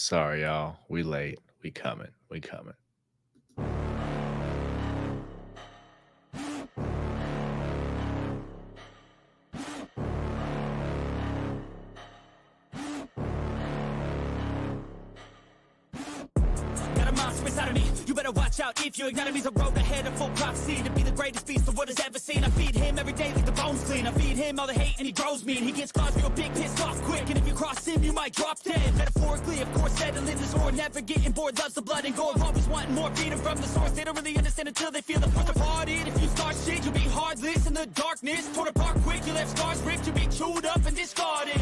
Sorry, y'all. We late. We coming. We coming. Inside of me, you better watch out if you ignite me. The road ahead of full prophecy to be the greatest beast the world has ever seen. I feed him every day like the bones clean. I feed him all the hate and he grows me. And he gets claws real big, pissed off quick. And if you cross him, you might drop dead. Metaphorically, of course, settling the sword. Never getting bored, loves the blood and gore. Always wanting more, freedom from the source. They don't really understand until they feel the force departed. If you start shit, you'll be heartless in the darkness. Torn apart quick, you left scars ripped. You'll be chewed up and discarded.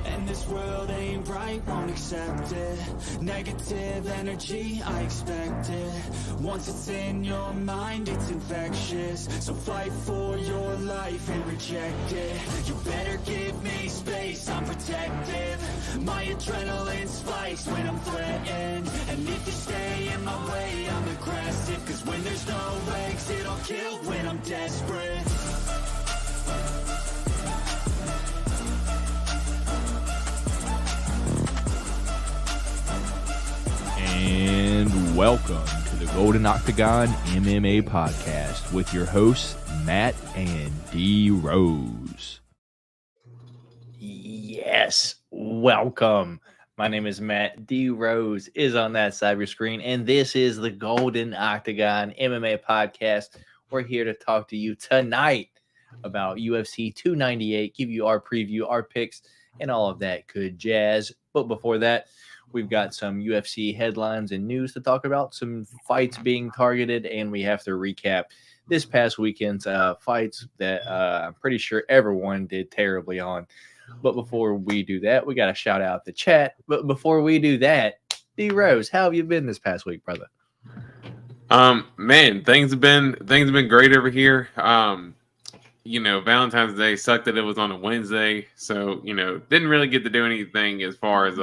And this world ain't right, won't accept it. Negative energy, I expect it. Once it's in your mind, it's infectious. So fight for your life and reject it. You better give me space, I'm protective. My adrenaline spikes when I'm threatened. And if you stay in my way, I'm aggressive. Cause when there's no exit, I'll kill when I'm desperate. And welcome to the Golden Octagon MMA Podcast with your hosts, Matt and D Rose. Yes, welcome. My name is Matt. D Rose is on that side of your screen, and this is the Golden Octagon MMA Podcast. We're here to talk to you tonight about UFC 298, give you our preview, our picks, and all of that good jazz. But before that, we've got some UFC headlines and news to talk about, some fights being targeted, and we have to recap this past weekend's fights that I'm pretty sure everyone did terribly on. But before we do that, we got to shout out the chat. But before we do that, D Rose, how have you been this past week, brother? Man, things have been great over here. Valentine's Day sucked that it was on a Wednesday, so didn't really get to do anything as far as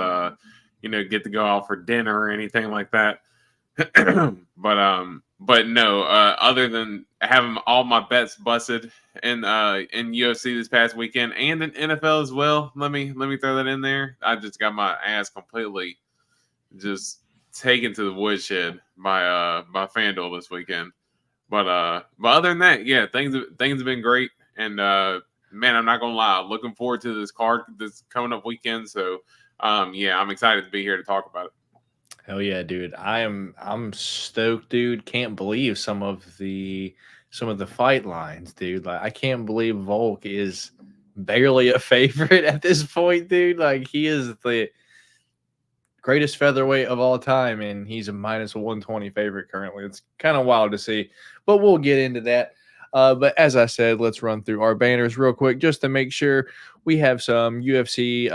get to go out for dinner or anything like that. but no, other than having all my bets busted in UFC this past weekend and in NFL as well. Let me throw that in there. I just got my ass completely just taken to the woodshed by FanDuel this weekend. But other than that, yeah, things have been great. And man, I'm not gonna lie, looking forward to this card this coming up weekend. So yeah, I'm excited to be here to talk about it. Hell yeah, dude. I'm stoked, dude. Can't believe some of the fight lines, dude. Like, I can't believe Volk is barely a favorite at this point, dude. Like, he is the greatest featherweight of all time, and he's a minus 120 favorite currently. It's kind of wild to see, but we'll get into that. But as I said, let's run through our banners real quick just to make sure we have some UFC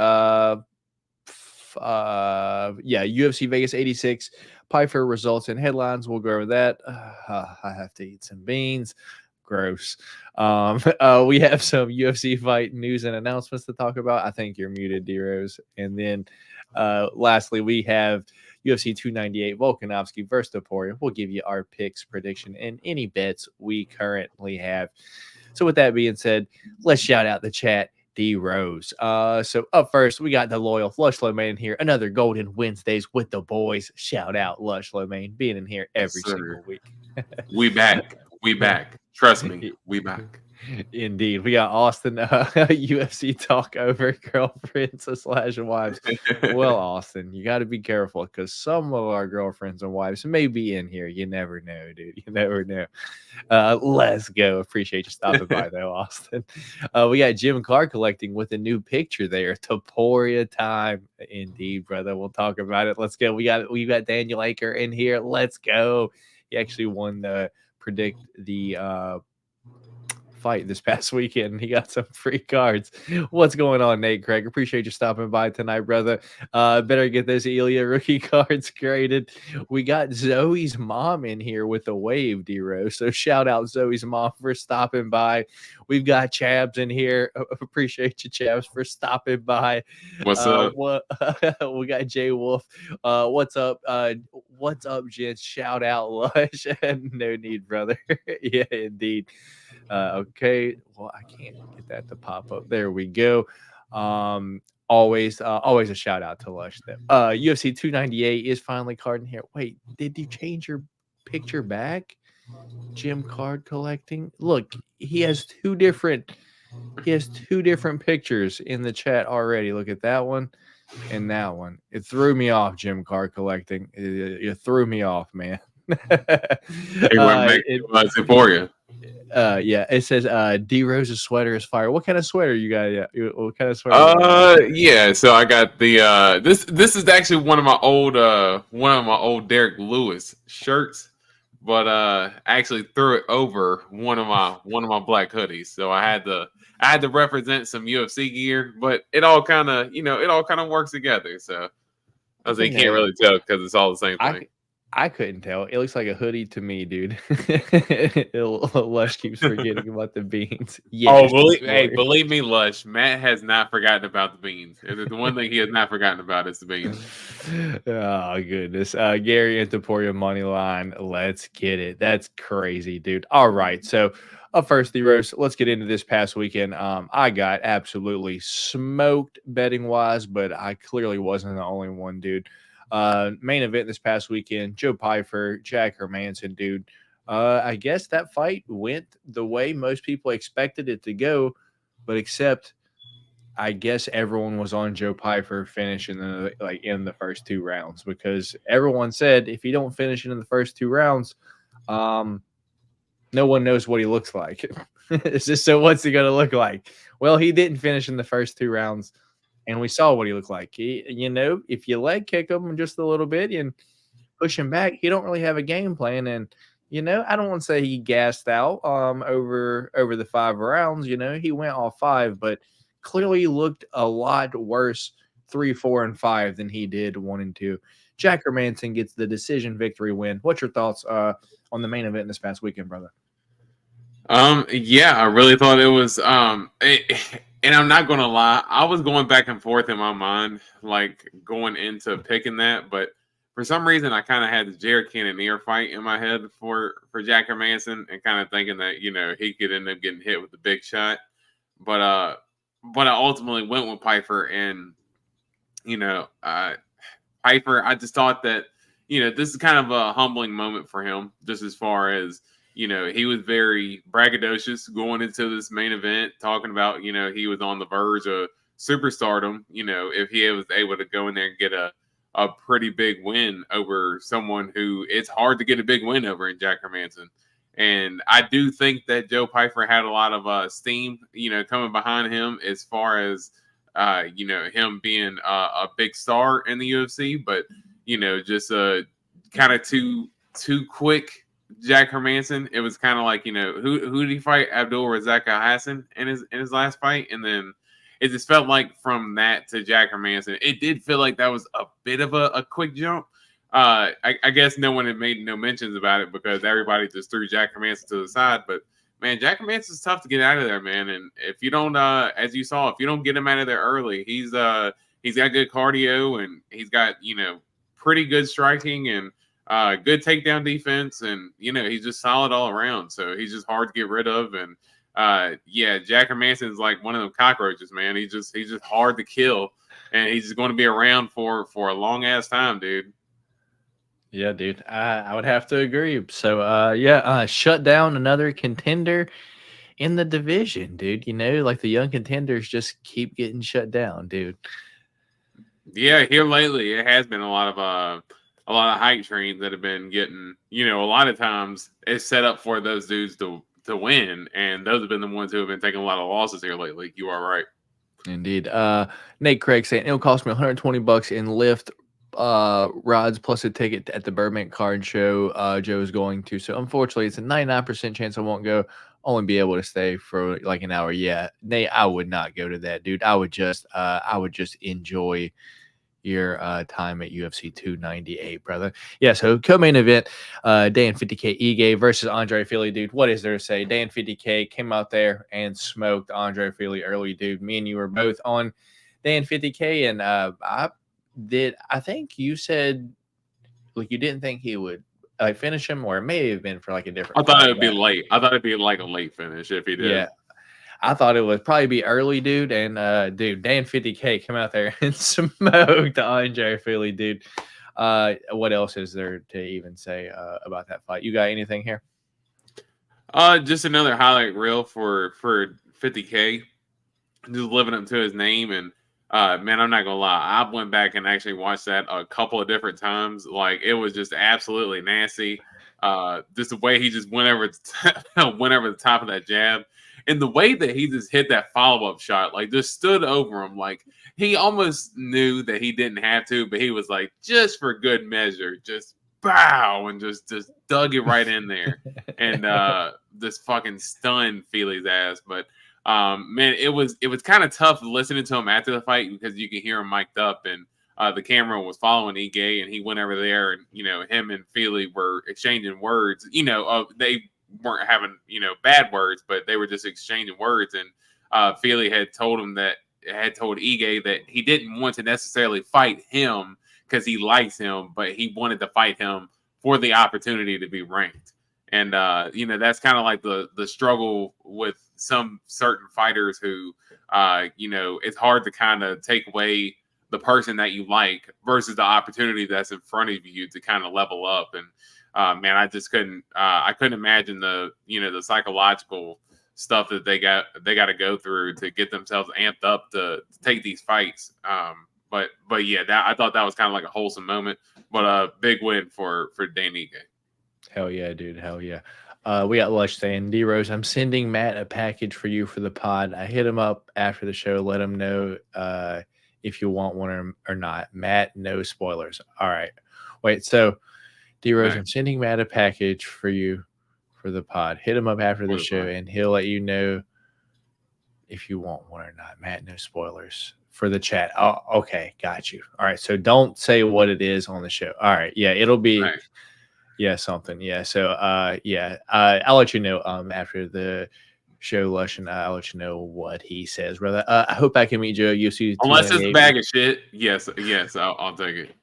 UFC Vegas 86 Piper results and headlines. We'll go over that. I have to eat some beans. Gross. We have some UFC fight news and announcements to talk about. I think you're muted, D-Rose. And then lastly, we have UFC 298 Volkanovski versus Topuria. We'll give you our picks, prediction, and any bets we currently have. So with that being said, let's shout out the chat. D Rose. So up first, we got the loyal Lush Lomain here. Another Golden Wednesdays with the boys. Shout out Lush Lomain being in here every single week. We back. We back. Trust me, we back. Indeed. We got Austin UFC talk over girlfriends / wives. Well, Austin, you got to be careful because some of our girlfriends and wives may be in here. You never know, dude. You never know. Let's go. Appreciate you stopping by, though, Austin. We got Jim Clark collecting with a new picture there. Topuria time. Indeed, brother. We'll talk about it. Let's go. We got Daniel Aker in here. Let's go. He actually won the predict the fight this past weekend. He got some free cards. What's going on, Nate Craig? Appreciate you stopping by tonight, brother. Better get those Ilia rookie cards graded. We got Zoe's mom in here with a wave, D-Rose. So shout out Zoe's mom for stopping by. We've got Chabs in here. Appreciate you, Chabs, for stopping by. What's up? We got Jay Wolf. What's up? What's up, gents? Shout out, Lush. No need, brother. Yeah, indeed. Okay, well, I can't get that to pop up. There we go. always a shout out to Lush. UFC 298 is finally carding here. Wait, did you change your picture back? Jim card collecting. Look, he has two different pictures in the chat already. Look at that one and that one. It threw me off, Jim card collecting. It threw me off, man. Topuria. Yeah, it says D Rose's sweater is fire. What kind of sweater you got? Yeah, what kind of sweater? Yeah. So I got the this is actually one of my old Derek Lewis shirts, but I actually threw it over one of my black hoodies. So I had to represent some UFC gear, but it all kind of works together. So I was like, you can't really tell because it's all the same thing. I couldn't tell. It looks like a hoodie to me, dude. Lush keeps forgetting about the beans. Yeah. Believe me, Lush. Matt has not forgotten about the beans. The one thing he has not forgotten about is the beans. Oh goodness. Gary and Topuria money line. Let's get it. That's crazy, dude. All right. So up first, the roast. Let's get into this past weekend. I got absolutely smoked betting wise, but I clearly wasn't the only one, dude. Main event this past weekend, Joe Pyfer, Jack Hermanson, dude. I guess that fight went the way most people expected it to go, but except I guess everyone was on Joe Pyfer finishing in the first two rounds, because everyone said if you don't finish it in the first two rounds, no one knows what he looks like. It's just, so what's he gonna look like? Well, he didn't finish in the first two rounds. And we saw what he looked like. If you leg kick him just a little bit and push him back, he don't really have a game plan. And, I don't want to say he gassed out over the 5 rounds. He went all 5, but clearly looked a lot worse 3, 4, and 5 than he did 1 and 2. Jack Hermanson gets the decision victory win. What's your thoughts on the main event this past weekend, brother? Yeah, I really thought it was and I'm not going to lie, I was going back and forth in my mind, like going into picking that. But for some reason, I kind of had the Jared Cannonier fight in my head for Jack Hermanson, and kind of thinking that, he could end up getting hit with the big shot. But I ultimately went with Pyfer. And, Pyfer, I just thought that, this is kind of a humbling moment for him, just as far as, he was very braggadocious going into this main event, talking about, he was on the verge of superstardom, if he was able to go in there and get a pretty big win over someone who it's hard to get a big win over in Jack Hermanson. And I do think that Joe Pyfer had a lot of steam, coming behind him as far as, him being a big star in the UFC, but, just kind of too quick. Jack Hermanson, it was kind of like, who did he fight? Abdul Razak Hassan in his last fight, and then it just felt like from that to Jack Hermanson, it did feel like that was a bit of a quick jump. I guess no one had made no mentions about it because everybody just threw Jack Hermanson to the side. But man, Jack Hermanson's tough to get out of there, man. And if you don't, as you saw, if you don't get him out of there early, he's got good cardio, and he's got pretty good striking and good takedown defense, and he's just solid all around. So he's just hard to get rid of. And Jack Hermanson is like one of them cockroaches, man. He's just hard to kill, and he's just going to be around for a long ass time, dude. Yeah, dude, I would have to agree. So shut down another contender in the division, dude. Like the young contenders just keep getting shut down, dude. Yeah, here lately it has been a lot of hype trains that have been getting, a lot of times it's set up for those dudes to win, and those have been the ones who have been taking a lot of losses here lately. You are right. Indeed. Nate Craig saying it'll cost me $120 in Lyft rods plus a ticket at the Burbank Card Show Joe's going to. So unfortunately, it's a 99% chance I won't go. Only be able to stay for like an hour. Yeah, Nate, I would not go to that, dude. I would just enjoy your time at UFC 298, brother. Yeah, so co-main event, Dan 50K Ige versus Andre Fili, dude. What is there to say? Dan 50K came out there and smoked Andre Fili early, dude. Me and you were both on Dan 50K, and I think you said like you didn't think he would finish him, or it may have been for like a different. I thought it would be late. I thought it'd be like a late finish if he did. Yeah. I thought it would probably be early, dude. And dude, Dan 50K come out there and smoked Andre Philly, dude. What else is there to even say about that fight? You got anything here? Just another highlight reel for 50K, just living up to his name. And man, I'm not gonna lie, I went back and actually watched that a couple of different times. Like, it was just absolutely nasty. Just the way he just went over the top of that jab, and the way that he just hit that follow-up shot, like just stood over him, like he almost knew that he didn't have to, but he was like, just for good measure, just bow, and just dug it right in there, and just fucking stunned Feely's ass. But man, it was kind of tough listening to him after the fight, because you could hear him mic'd up, and the camera was following Ige, and he went over there, and him and Feely were exchanging words. They weren't having bad words, but they were just exchanging words. And Feely had told Ige that he didn't want to necessarily fight him because he likes him, but he wanted to fight him for the opportunity to be ranked. And that's kind of like the struggle with some certain fighters who it's hard to kind of take away the person that you like versus the opportunity that's in front of you to kind of level up. And man, I just couldn't imagine the psychological stuff that they got to go through to get themselves amped up to take these fights. But yeah, I thought that was kind of like a wholesome moment, but a big win for Dan Ige. Hell yeah, dude. Hell yeah. We got Lush saying, D-Rose, I'm sending Matt a package for you for the pod. I hit him up after the show. Let him know if you want one or not. Matt, no spoilers. All right. Wait, so D-Rose, I'm sending Matt a package for you for the pod. Hit him up after the show, and he'll let you know if you want one or not. Matt, no spoilers for the chat. Oh, okay. Got you. All right. So don't say what it is on the show. All right. Yeah, it'll be... Right. Yeah, something. Yeah. So, I'll let you know after the show, Lush, and I'll let you know what he says, brother. I hope I can meet you. UFC, unless it's a bag of shit. Yes, I'll take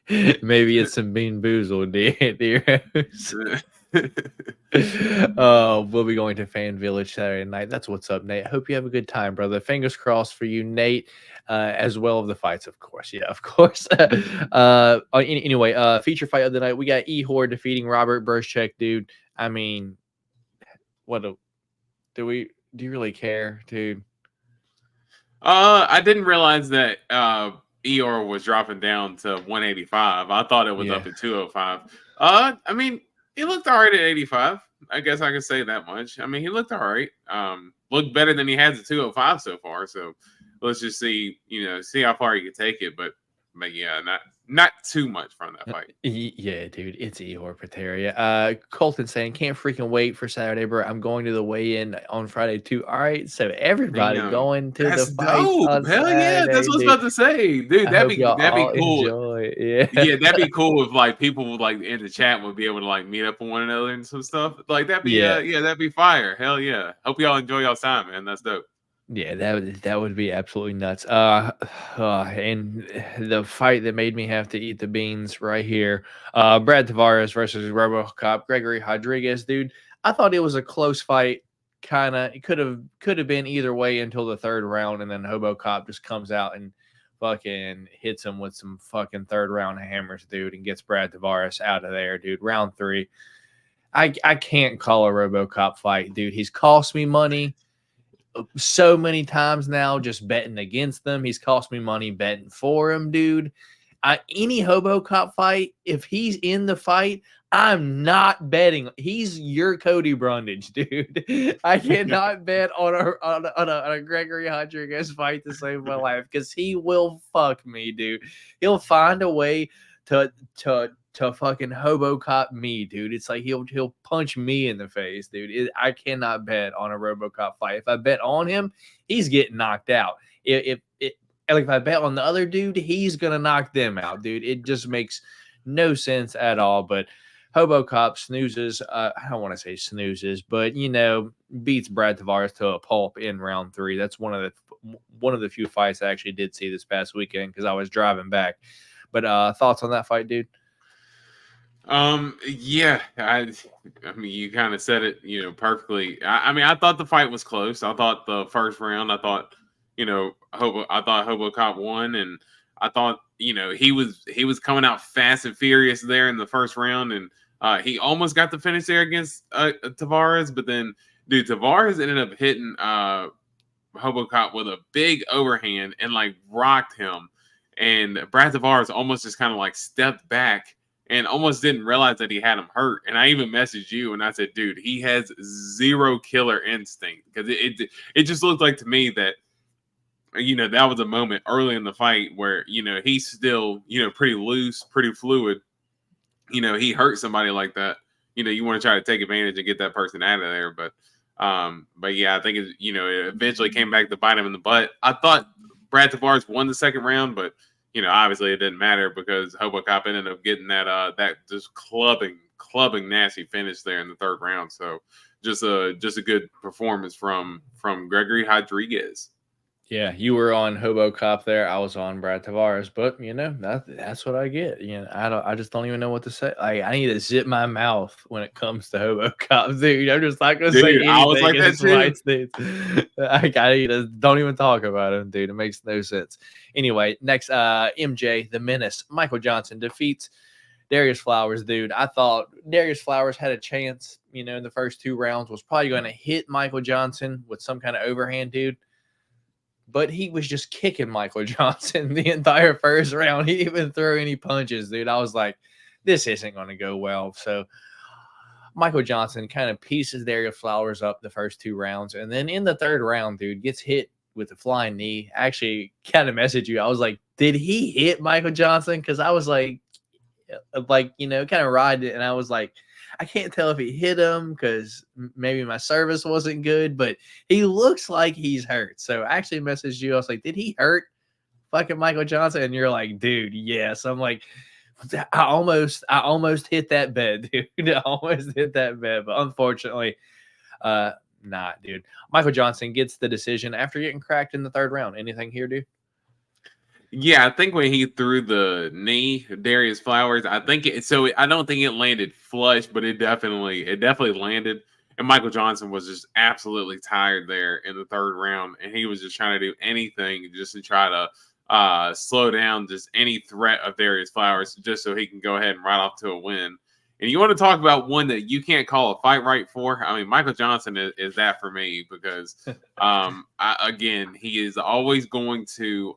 it. Maybe it's some Bean Boozled, we'll be going to Fan Village Saturday night. That's what's up, Nate. I hope you have a good time, brother. Fingers crossed for you, Nate, as well as the fights, of course. Yeah, of course. Anyway, feature fight of the night, we got Ehor defeating Robert Burschek, dude. I mean, do you really care, dude? I didn't realize that Ehor was dropping down to 185. I thought it was up to 205. I mean, he looked all right at 85. I guess I can say that much. I mean, he looked all right. Looked better than he has at 205 so far. So let's just see how far he can take it. But yeah, not too much from that fight. Yeah, dude, it's Ehor Peteria. Colton saying, can't freaking wait for Saturday, bro. I'm going to the weigh-in on Friday too. All right, so everybody going to the fight. Hell Saturday, yeah, that's what I was about to say, dude. That'd be cool. Yeah, that'd be cool if like people would like in the chat would be able to like meet up with one another and some stuff. Like that'd be that'd be fire. Hell yeah. Hope y'all enjoy y'all's time, man. That's dope. Yeah, that would be absolutely nuts. And the fight that made me have to eat the beans right here, Brad Tavares versus RoboCop Gregory Rodriguez, dude. I thought it was a close fight. It could have been either way until the third round, and then RoboCop just comes out and fucking hits him with some fucking third round hammers, dude, and gets Brad Tavares out of there, dude. Round 3. I can't call a RoboCop fight, dude. He's cost me money so many times now just betting against them. He's cost me money betting for him, dude. Any RoboCop fight, if he's in the fight, I'm not betting. He's your Cody Brundage, dude. I cannot bet on a Gregory Rodriguez fight to save my life because he will fuck me, dude. He'll find a way to fucking RoboCop me, dude. It's like he'll punch me in the face, dude. I cannot bet on a RoboCop fight. If I bet on him, he's getting knocked out. If I bet on the other dude, he's gonna knock them out, dude. It just makes no sense at all. But RoboCop snoozes. I don't want to say snoozes, but beats Brad Tavares to a pulp in round 3. That's one of the few fights I actually did see this past weekend because I was driving back. But thoughts on that fight, dude? Yeah, I mean, you kind of said it, perfectly. I mean, I thought the fight was close. I thought the first round, I thought, I thought HoboCop won, and I thought, he was coming out fast and furious there in the first round, and he almost got the finish there against Tavares, but then, dude, Tavares ended up hitting HoboCop with a big overhand and like rocked him, and Brad Tavares almost just kind of like stepped back and almost didn't realize that he had him hurt. And I even messaged you and I said, dude, he has zero killer instinct, because it just looked like to me that, that was a moment early in the fight where, he's still, pretty loose, pretty fluid. He hurt somebody like that. You want to try to take advantage and get that person out of there. But yeah, I think it eventually came back to bite him in the butt. I thought Brad Tavares won the second round, but obviously it didn't matter because HoboCop ended up getting that just clubbing nasty finish there in the third round. So just a good performance from Gregory Rodriguez. Yeah, you were on HoboCop there. I was on Brad Tavares, but that's what I get. I just don't even know what to say. I need to zip my mouth when it comes to HoboCop, dude. I'm just not gonna say anything. I was like that too. I don't even talk about him, dude. It makes no sense. Anyway, next, MJ the Menace, Michael Johnson defeats Darius Flowers, dude. I thought Darius Flowers had a chance, in the first two rounds, was probably going to hit Michael Johnson with some kind of overhand, dude. But he was just kicking Michael Johnson the entire first round. He didn't even throw any punches, dude. I was like, this isn't going to go well. So Michael Johnson kind of pieces Darius Flowers up the first two rounds. And then in the third round, dude, gets hit with a flying knee. Actually, kind of messaged you. I was like, did he hit Michael Johnson? Because I was like, kind of riding it. And I was like, I can't tell if he hit him because maybe my service wasn't good, but he looks like he's hurt. So I actually messaged you. I was like, did he hurt fucking Michael Johnson? And you're like, dude, yes. I'm like, I almost hit that bed, dude. I almost hit that bed, but unfortunately, not, dude. Michael Johnson gets the decision after getting cracked in the third round. Anything here, dude? Yeah, I think when he threw the knee, Darius Flowers, I don't think it landed flush, but it definitely landed. And Michael Johnson was just absolutely tired there in the third round, and he was just trying to do anything just to try to slow down just any threat of Darius Flowers, just so he can go ahead and ride off to a win. And you want to talk about one that you can't call a fight right for? I mean, Michael Johnson is that for me, because, again, he is always going to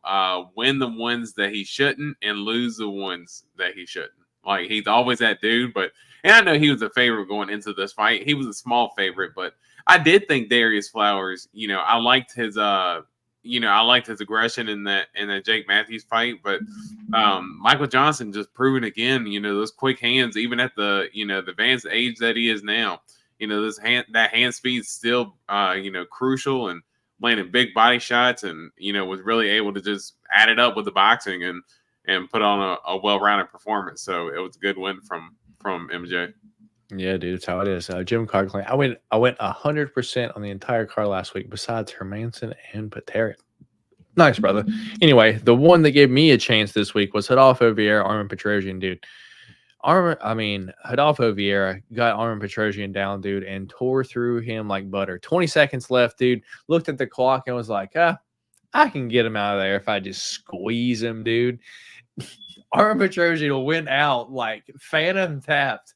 win the ones that he shouldn't and lose the ones that he shouldn't. Like, he's always that dude. And I know he was a favorite going into this fight. He was a small favorite, but I did think Darius Flowers, I liked his aggression in that Jake Matthews fight, but Michael Johnson just proving again, those quick hands, even at the the advanced age that he is now, that hand speed still crucial, and landing big body shots, and was really able to just add it up with the boxing and put on a well-rounded performance. So it was a good win from MJ. Yeah, dude, that's how it is. Jim Carr claim. I went 100% on the entire card last week, besides Hermanson and Patera. Nice, brother. Anyway, the one that gave me a chance this week was Rodolfo Vieira, Armin Petrosian, dude. Rodolfo Vieira got Armin Petrosian down, dude, and tore through him like butter. 20 seconds left, dude. Looked at the clock and was like, I can get him out of there if I just squeeze him, dude. Armin Petrosian went out like phantom tapped.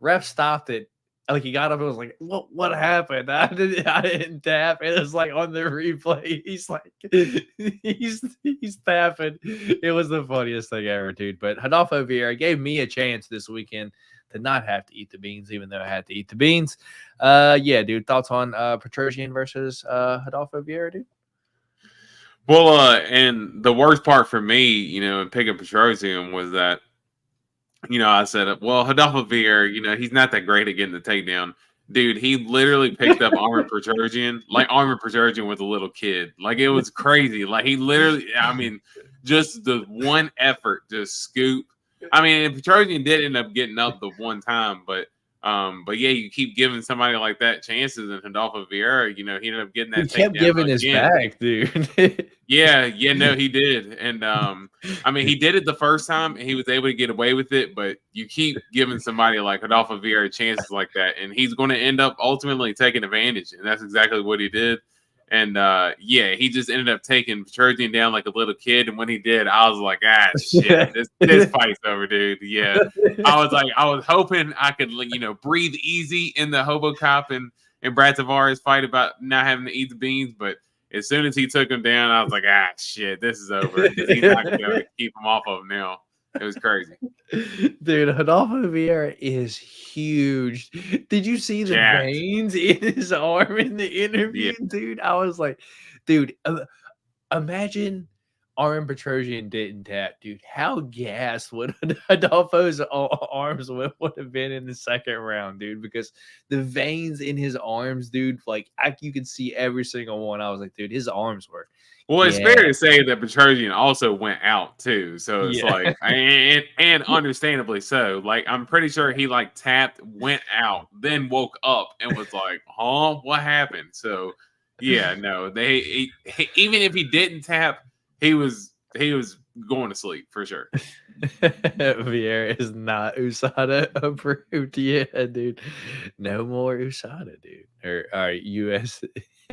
Ref stopped it. Like, he got up and was like, what happened? I didn't tap. It was like on the replay. He's like, he's tapping. It was the funniest thing ever, dude. But Rodolfo Vieira gave me a chance this weekend to not have to eat the beans, even though I had to eat the beans. Yeah, dude. Thoughts on Petrosian versus Rodolfo Vieira, dude? Well, and the worst part for me, in picking Petrosian was that, I said, well, Rodolfo Vieira, he's not that great at getting the takedown. Dude, he literally picked up Armin Petrosian like Armin Petrosian was a little kid. Like, it was crazy. Like, he literally, just the one effort, just scoop. Petrosian did end up getting up the one time, but But yeah, you keep giving somebody like that chances, and Rodolfo Vieira, he ended up getting that He kept takedown giving his again. back, dude. Yeah, no, he did. And I mean, he did it the first time and he was able to get away with it, but you keep giving somebody like Rodolfo Vieira chances like that, and he's going to end up ultimately taking advantage, and that's exactly what he did. And yeah, he just ended up taking Petrosian down like a little kid, and when he did, I was like, shit, this fight's over, dude. Yeah, I was hoping I could, breathe easy in the Hobocop and Brad Tavares fight about not having to eat the beans, but as soon as he took him down, I was like, shit, this is over. He's not going to keep him off of him now. It was crazy. Dude, Rodolfo Vieira is huge. Did you see the veins in his arm in the interview, dude? I was like, dude, imagine Aaron Petrosian didn't tap, dude. How gassed would Rodolfo's arms would have been in the second round, dude? Because the veins in his arms, dude, like you could see every single one. I was like, dude, his arms were. Well, it's fair to say that Petrosian also went out too, so it's like, and understandably so. Like, I'm pretty sure he like tapped, went out, then woke up and was like, "Huh, what happened?" So, yeah, no, even if he didn't tap, he was going to sleep for sure. Vieira is not USADA approved yet, dude. No more USADA, dude. Or US,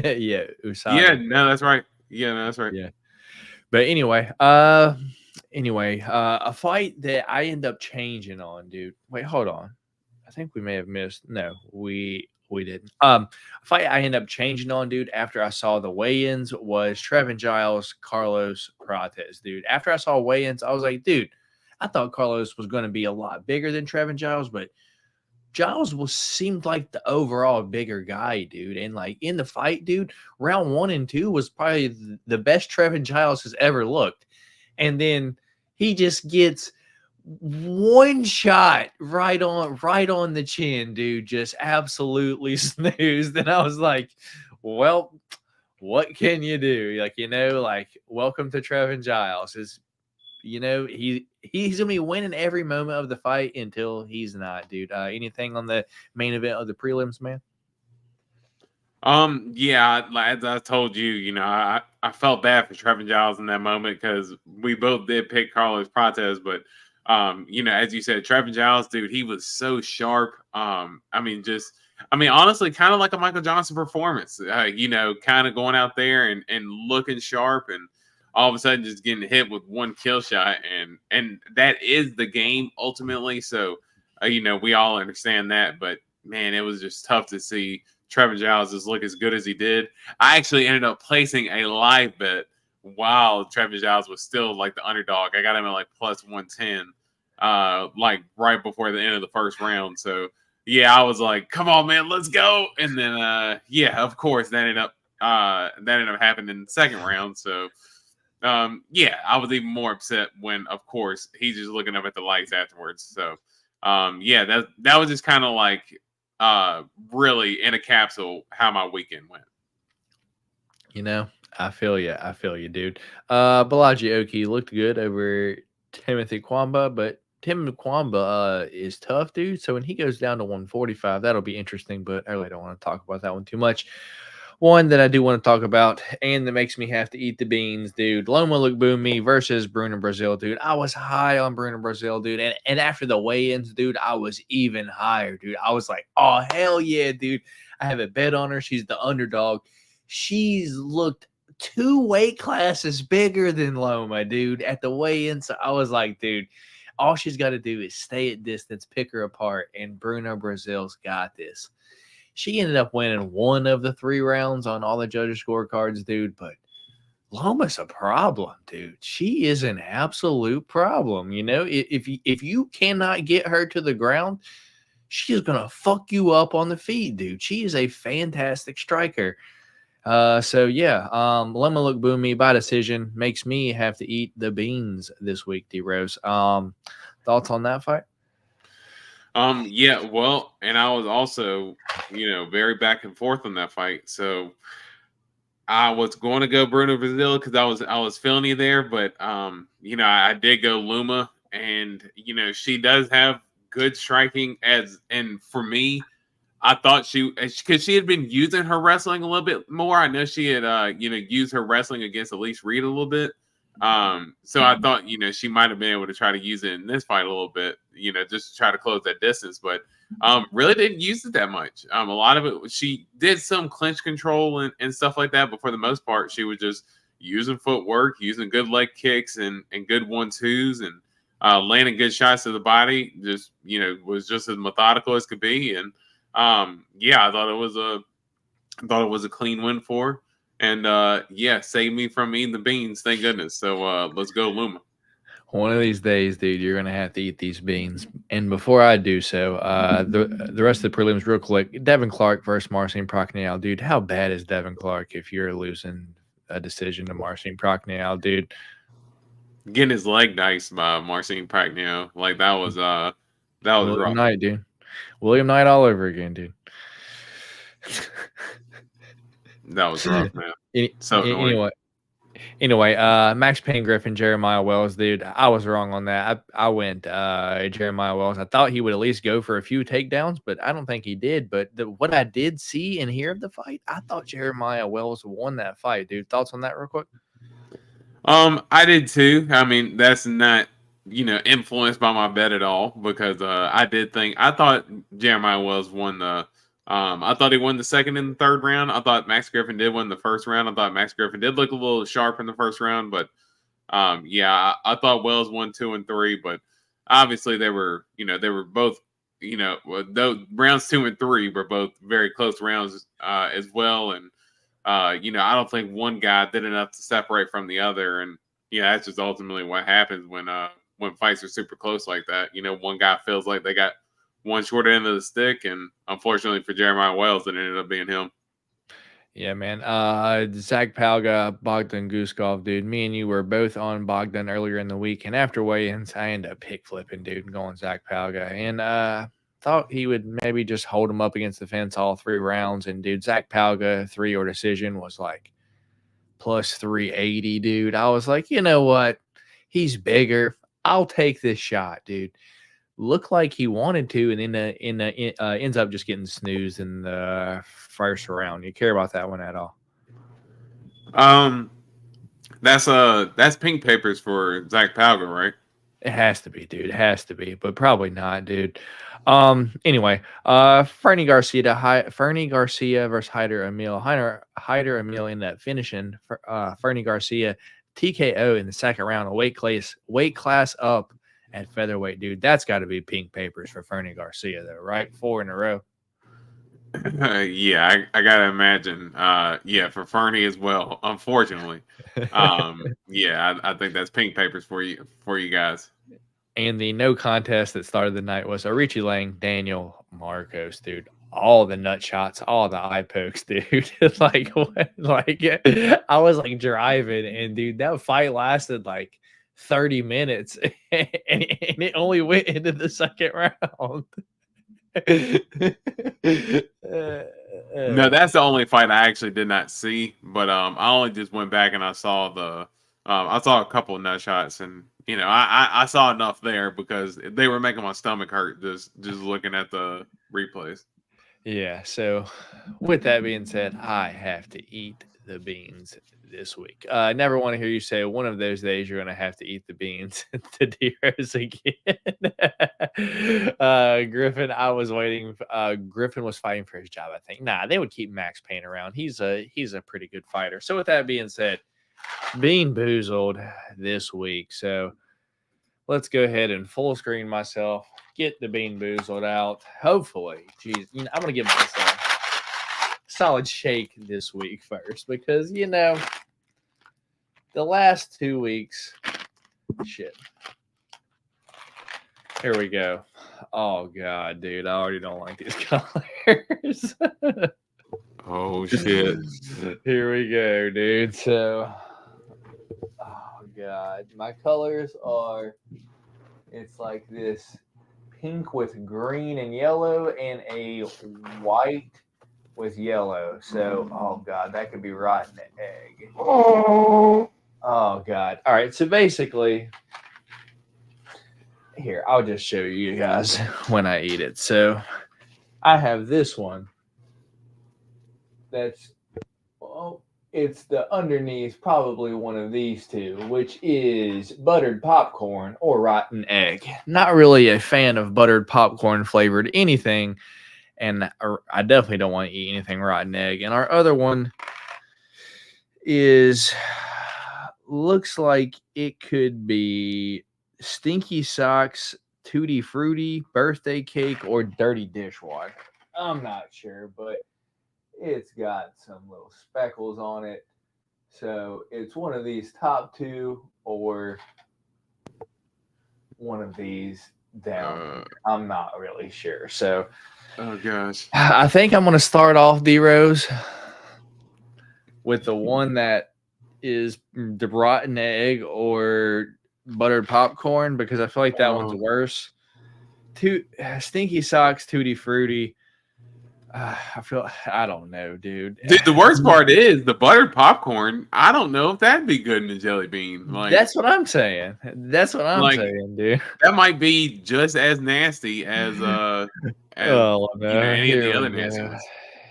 yeah, USADA. Yeah, no, that's right. Yeah, no, that's right. Yeah. But anyway, a fight that I end up changing on, dude. Wait, hold on. I think we may have missed. No, we didn't. A fight I end up changing on, dude, after I saw the weigh-ins was Trevin Giles, Carlos Prates, dude. After I saw weigh-ins, I was like, dude, I thought Carlos was going to be a lot bigger than Trevin Giles, but Giles seemed like the overall bigger guy, dude. And like in the fight, dude, round 1 and 2 was probably the best Trevin Giles has ever looked. And then he just gets one shot right on the chin, dude. Just absolutely snoozed. And I was like, well, what can you do? Like, welcome to Trevin Giles. He's gonna be winning every moment of the fight until he's not, dude. Anything on the main event of the prelims, man? Yeah, as I told you, I felt bad for Trevin Giles in that moment because we both did pick Carlos Prates, but as you said, Trevin Giles, dude, he was so sharp. Honestly, kind of like a Michael Johnson performance. Kind of going out there and looking sharp, and all of a sudden just getting hit with one kill shot, and that is the game ultimately. So, we all understand that, but man, it was just tough to see Trevin Giles just look as good as he did. I actually ended up placing a live bet while Trevin Giles was still like the underdog. I got him at like plus 110, like right before the end of the first round. So yeah, I was like, come on, man, let's go. And then of course that ended up happening in the second round. So I was even more upset when, of course, he's just looking up at the lights afterwards. So, that was just kind of like really in a capsule how my weekend went. I feel you, dude. Balaji Oki looked good over Timothy Kwamba, but Tim Kwamba is tough, dude. So when he goes down to 145, that'll be interesting, but I really don't want to talk about that one too much. One that I do want to talk about, and that makes me have to eat the beans, dude. Loma Lookboonmee versus Bruno Brazil, dude. I was high on Bruno Brazil, dude. And after the weigh-ins, dude, I was even higher, dude. I was like, oh, hell yeah, dude. I have a bet on her. She's the underdog. She's looked 2 weight classes bigger than Loma, dude, at the weigh-in. So I was like, dude, all she's got to do is stay at distance, pick her apart, and Bruno Brazil's got this. She ended up winning 1 of the 3 rounds on all the judges' scorecards, dude. But Loma's a problem, dude. She is an absolute problem. If you cannot get her to the ground, she is gonna fuck you up on the feet, dude. She is a fantastic striker. Loma Lookboonmee by decision makes me have to eat the beans this week, D-Rose. Thoughts on that fight? Well, and I was also, very back and forth on that fight. So I was going to go Bruno Brazil because I was feeling you there, but I did go Loma, and she does have good striking and for me, I thought because she had been using her wrestling a little bit more. I know she had used her wrestling against Elise Reed a little bit. So I thought, she might have been able to try to use it in this fight a little bit, just to try to close that distance, but really didn't use it that much. A lot of it, she did some clinch control and stuff like that, but for the most part, she was just using footwork, using good leg kicks and good 1-2s and landing good shots to the body. Just, was just as methodical as could be. And I thought it was a clean win for her. And saved me from eating the beans, thank goodness. So let's go, Luma. One of these days, dude, you're gonna have to eat these beans. And before I do so, the rest of the prelims, real quick. Devin Clark versus Marcin Prachnio, dude. How bad is Devin Clark if you're losing a decision to Marcin Prachnio, dude? Getting his leg diced by Marcin Prachnio, like that was William rough. Knight, dude. William Knight all over again, dude. That was rough, man. Anyway, Max Payne Griffin, Jeremiah Wells, dude. I was wrong on that. I went Jeremiah Wells. I thought he would at least go for a few takedowns, but I don't think he did. But what I did see and hear of the fight, I thought Jeremiah Wells won that fight, dude. Thoughts on that real quick? I did too. I mean, that's not influenced by my bet at all because I thought Jeremiah Wells won I thought he won the second and the third round. I thought Max Griffin did win the first round. I thought Max Griffin did look a little sharp in the first round, but I thought Wells won 2 and 3, but obviously they were both, those rounds 2 and 3 were both very close rounds as well. And, I don't think one guy did enough to separate from the other. And, that's just ultimately what happens when fights are super close like that. One guy feels like they got one short end of the stick, and unfortunately for Jeremiah Wells, it ended up being him. Yeah, man. Zach Palga, Bogdan Guskov, dude. Me and you were both on Bogdan earlier in the week, and after weigh-ins, I ended up pick flipping, dude, and going Zach Palga. And thought he would maybe just hold him up against the fence all 3 rounds. And dude, Zach Palga 3-0 decision was like plus 380, dude. I was like, you know what? He's bigger. I'll take this shot, dude. Looked like he wanted to, and then ends up just getting snoozed in the first round. You care about that one at all? That's pink papers for Zach Palga, right? It has to be, dude. It has to be, but probably not, dude. Anyway, Fernie Garcia versus Hyder Emil. Hyder Emil in that finishing. Fernie Garcia TKO in the second round, a weight class up at featherweight, dude. That's got to be pink papers for Fernie Garcia, though, right? 4 in a row. I gotta imagine. For Fernie as well. Unfortunately, I think that's pink papers for you guys. And the no contest that started the night was Arichi Lang, Daniel Marcos, dude. All the nut shots, all the eye pokes, dude. Like what? Like I was like driving, and dude, that fight lasted like 30 minutes and it only went into the second round. No, that's the only fight I actually did not see, but I only just went back and I saw a couple of nut shots, and I saw enough there because they were making my stomach hurt just looking at the replays. Yeah, so with that being said, I have to eat the beans this week. I never want to hear you say one of those days you're going to have to eat the beans to D-Rose again. Griffin, I was waiting. Griffin was fighting for his job, I think. Nah, they would keep Max Payne around. He's a pretty good fighter. So with that being said, Bean Boozled this week. So let's go ahead and full screen myself, get the Bean Boozled out. Hopefully, geez, I'm going to give myself solid shake this week first because the last 2 weeks, shit. Here we go. Oh god, dude, I already don't like these colors. Oh shit. Here we go, dude. So, oh god, my colors are. It's like this pink with green and yellow, and a white with yellow. So, oh god, that could be rotten egg. Oh god. All right. So basically, Here, I'll just show you guys when I eat it. So I have this one. That's, well, it's the underneath, probably one of these two, which is buttered popcorn or rotten egg. Not really a fan of buttered popcorn flavored anything, and I definitely don't want to eat anything rotten egg. And our other one looks like it could be Stinky Socks, Tutti Frutti, birthday cake, or dirty dishwater. I'm not sure, but it's got some little speckles on it. So it's one of these top two or one of these down. I'm not really sure. So, oh gosh, I think I'm going to start off D-Rose with the one that is the rotten egg or buttered popcorn, because I feel like that one's worse. Stinky Socks, Tutti Frutti. I don't know, dude. Dude, the worst part is the buttered popcorn. I don't know if that'd be good in a jelly bean. Like, that's what I'm saying. That's what I'm saying, dude. That might be just as nasty as any of the other nasty ones.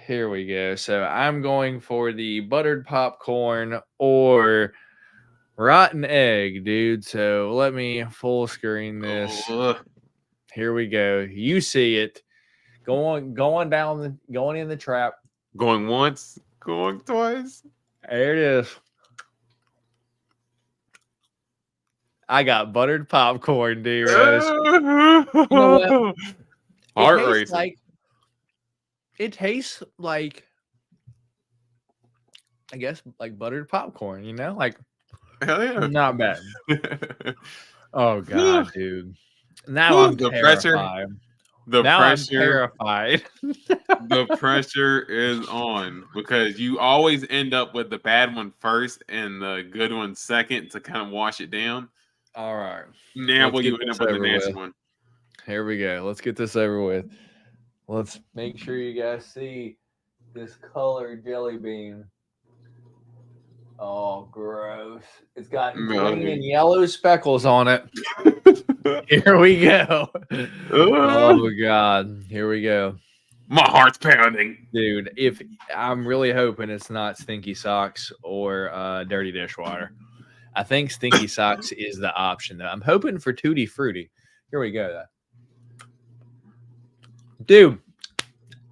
Here we go. So I'm going for the buttered popcorn or rotten egg, dude. So let me full screen this. Here we go. You see it. Going in the trap. Going once, going twice. There it is. I got buttered popcorn, dude. You know what? Heart racing. It tastes like, I guess, like buttered popcorn, you know? Like, hell yeah. Not bad. Oh, God, dude. Now I'm terrified. I'm terrified. The pressure is on because you always end up with the bad one first and the good one second to kind of wash it down. All right. Now will you end up with the nasty one? Here we go. Let's get this over with. Let's make sure you guys see this colored jelly bean. Oh, gross. It's got green and yellow speckles on it. Here we go. Oh, God. Here we go. My heart's pounding. Dude, if I'm really hoping it's not Stinky Socks or Dirty Dishwater. I think Stinky Socks is the option, though. I'm hoping for Tutti Frutti. Here we go, though. Dude,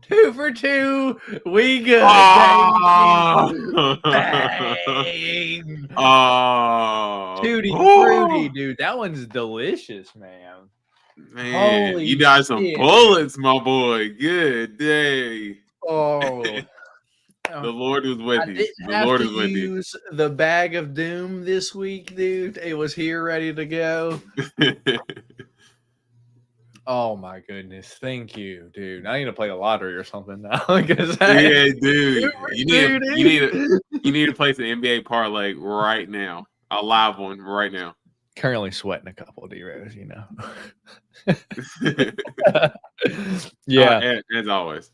2 for 2. We good. Oh. Bang. Oh. Tutti Frutti, dude. That one's delicious, man. Man, holy you got some bullets, my boy. Good day. Oh. The Lord was with you. The Lord was with you. The bag of doom this week, dude. It was here ready to go. Oh my goodness! Thank you, dude. I need to play the lottery or something now. Yeah, dude. You need to place an NBA parlay right now. A live one right now. Currently sweating a couple D-Rose, you know. Yeah, as always.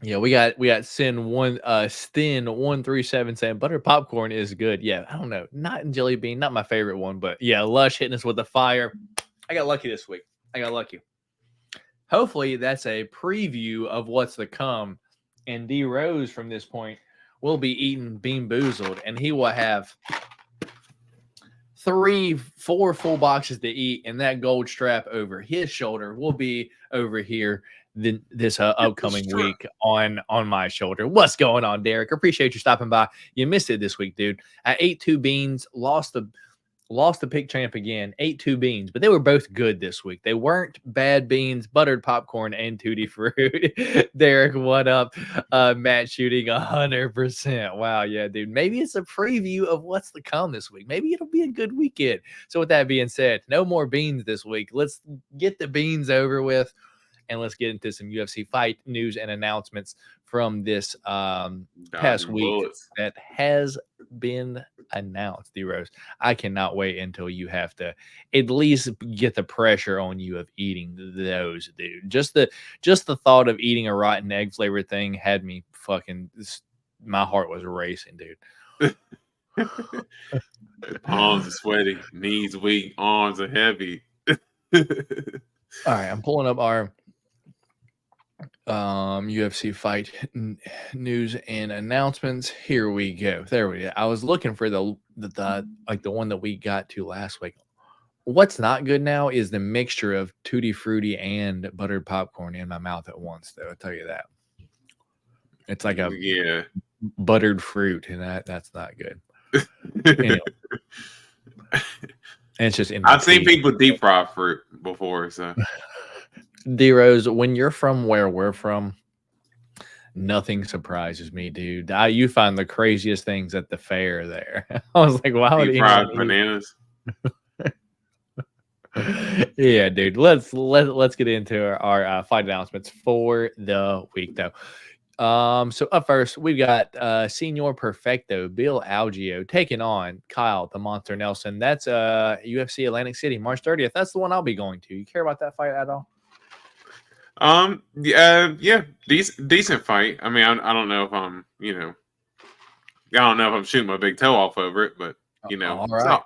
Yeah, we got Stin 137 saying buttered popcorn is good. Yeah, I don't know, not in jelly bean, not my favorite one, but yeah, Lush hitting us with the fire. I got lucky this week. Hopefully, that's a preview of what's to come. And D Rose from this point will be eating Bean Boozled, and he will have 3-4 full boxes to eat, and that gold strap over his shoulder will be over here this upcoming week on my shoulder. What's going on, Derek? Appreciate you stopping by. You missed it this week, dude. I ate 2 beans, lost the pick champ again, ate 2 beans, but they were both good this week. They weren't bad beans, buttered popcorn, and Tutti Fruit. Derek, what up? Matt shooting 100%. Wow, yeah, dude. Maybe it's a preview of what's to come this week. Maybe it'll be a good weekend. So with that being said, no more beans this week. Let's get the beans over with, and let's get into some UFC fight news and announcements from this past week that has been announced. D-Rose, I cannot wait until you have to at least get the pressure on you of eating those, dude. Just the thought of eating a rotten egg flavored thing had me my heart was racing, dude. Palms are sweaty, knees weak, arms are heavy. All right, I'm pulling up our UFC fight news and announcements. Here we go. There we go. I was looking for the one that we got to last week. What's not good now is the mixture of Tutti Frutti and buttered popcorn in my mouth at once, though. I'll tell you that. It's like a buttered fruit, and that's not good. Anyway. And it's just I've seen people deep fry fruit before, so D-Rose, when you're from where we're from, nothing surprises me, dude. You find the craziest things at the fair there. I was like, wow, deep fried bananas. Yeah, dude. Let's get into our fight announcements for the week, though. So up first, we've got Senor Perfecto, Bill Algeo, taking on Kyle the Monster Nelson. That's UFC Atlantic City, March 30th. That's the one I'll be going to. You care about that fight at all? Yeah, decent fight. I mean, I don't know if I'm, I don't know if I'm shooting my big toe off over it, but all right.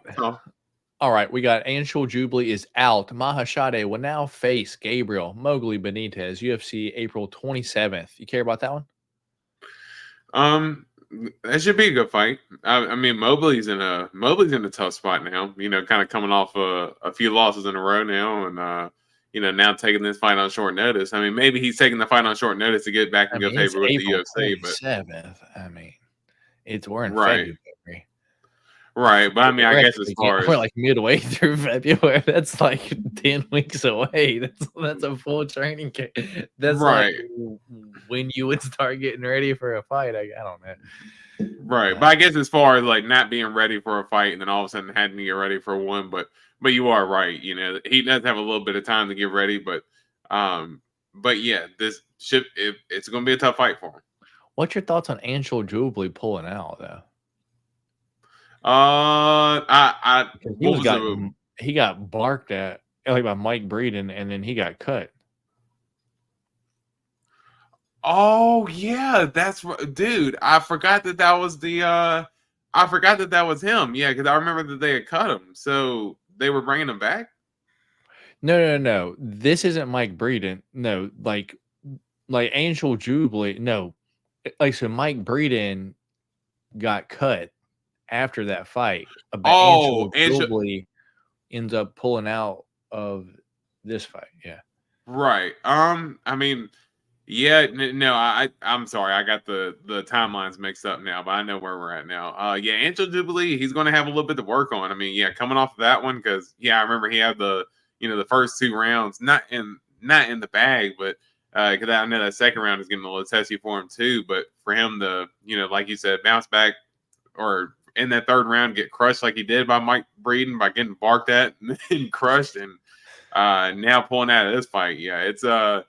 All right, we got Anshul Jubilee is out. Mahashade will now face Gabriel Mowgli Benitez, UFC April 27th. You care about that one? That should be a good fight. I mean, Mowgli's in a tough spot now. Kind of coming off a few losses in a row now, and now taking this fight on short notice. I mean, maybe he's taking the fight on short notice to get back in good favor with the UFC. But 7th. I mean, we're in right. February. Right, but I mean, I guess as far as we're like midway through February, that's like 10 weeks away. That's a full training camp. That's right. Like when you would start getting ready for a fight. I don't know. Right, but I guess as far as like not being ready for a fight and then all of a sudden having to get ready for one, but you are right. He does have a little bit of time to get ready, but yeah, it's going to be a tough fight for him. What's your thoughts on Anshul Jubilee pulling out though? He got barked at like by Mike Breeden, and then he got cut. Oh yeah, that's right, dude. I forgot that was him. Yeah, because I remember that they had cut him, so they were bringing him back. No. This isn't Mike Breeden. No, like Anshul Jubilee. No, so Mike Breeden got cut after that fight. Anshul Jubilee ends up pulling out of this fight. Yeah. Right. I mean, yeah, no, I'm sorry. I got the timelines mixed up now, but I know where we're at now. Yeah, Anshul Jubilee, he's going to have a little bit to work on. I mean, yeah, coming off of that one, because I remember he had the first 2 rounds not in the bag, but because I know that second round is getting a little testy for him too. But for him to like you said, bounce back or in that third round get crushed like he did by Mike Breeden by getting barked at and crushed, and now pulling out of this fight, it's a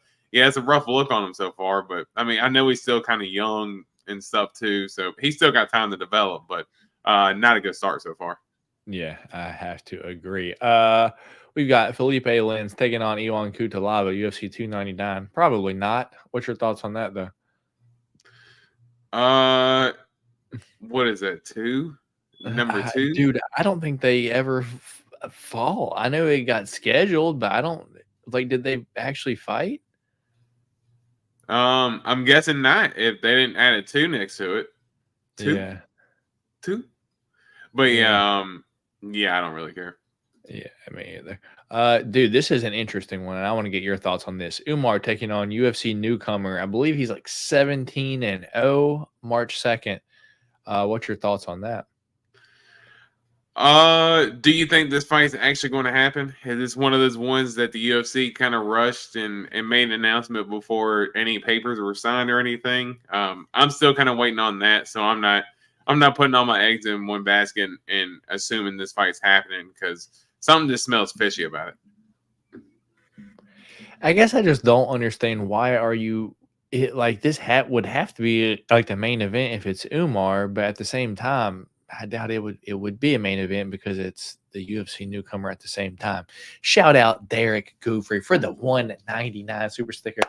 rough look on him so far. But I mean, I know he's still kind of young and stuff too, so he's still got time to develop, but not a good start so far. Yeah, I have to agree. We've got Felipe Lins taking on Iwan Kutalaba, UFC 299. Probably not. What's your thoughts on that, though? What is that, 2? Number 2? Dude, I don't think they ever fall. I know it got scheduled, but I don't did they actually fight? I'm guessing not if they didn't add a 2 next to it. 2? Yeah. 2? But yeah, I don't really care. Yeah, me either. Dude, this is an interesting one, and I want to get your thoughts on this. Umar taking on UFC newcomer. I believe he's like 17-0, March 2nd. What's your thoughts on that? Do you think this fight's actually going to happen? Is this one of those ones that the UFC kind of rushed and made an announcement before any papers were signed or anything? I'm still kind of waiting on that, so I'm not putting all my eggs in one basket and assuming this fight's happening, because something just smells fishy about it. I guess I just don't understand why are you this would have to be like the main event if it's Umar, but at the same time, I doubt it would be a main event because it's the UFC newcomer at the same time. Shout out Derek Goofrey for the 199 super sticker.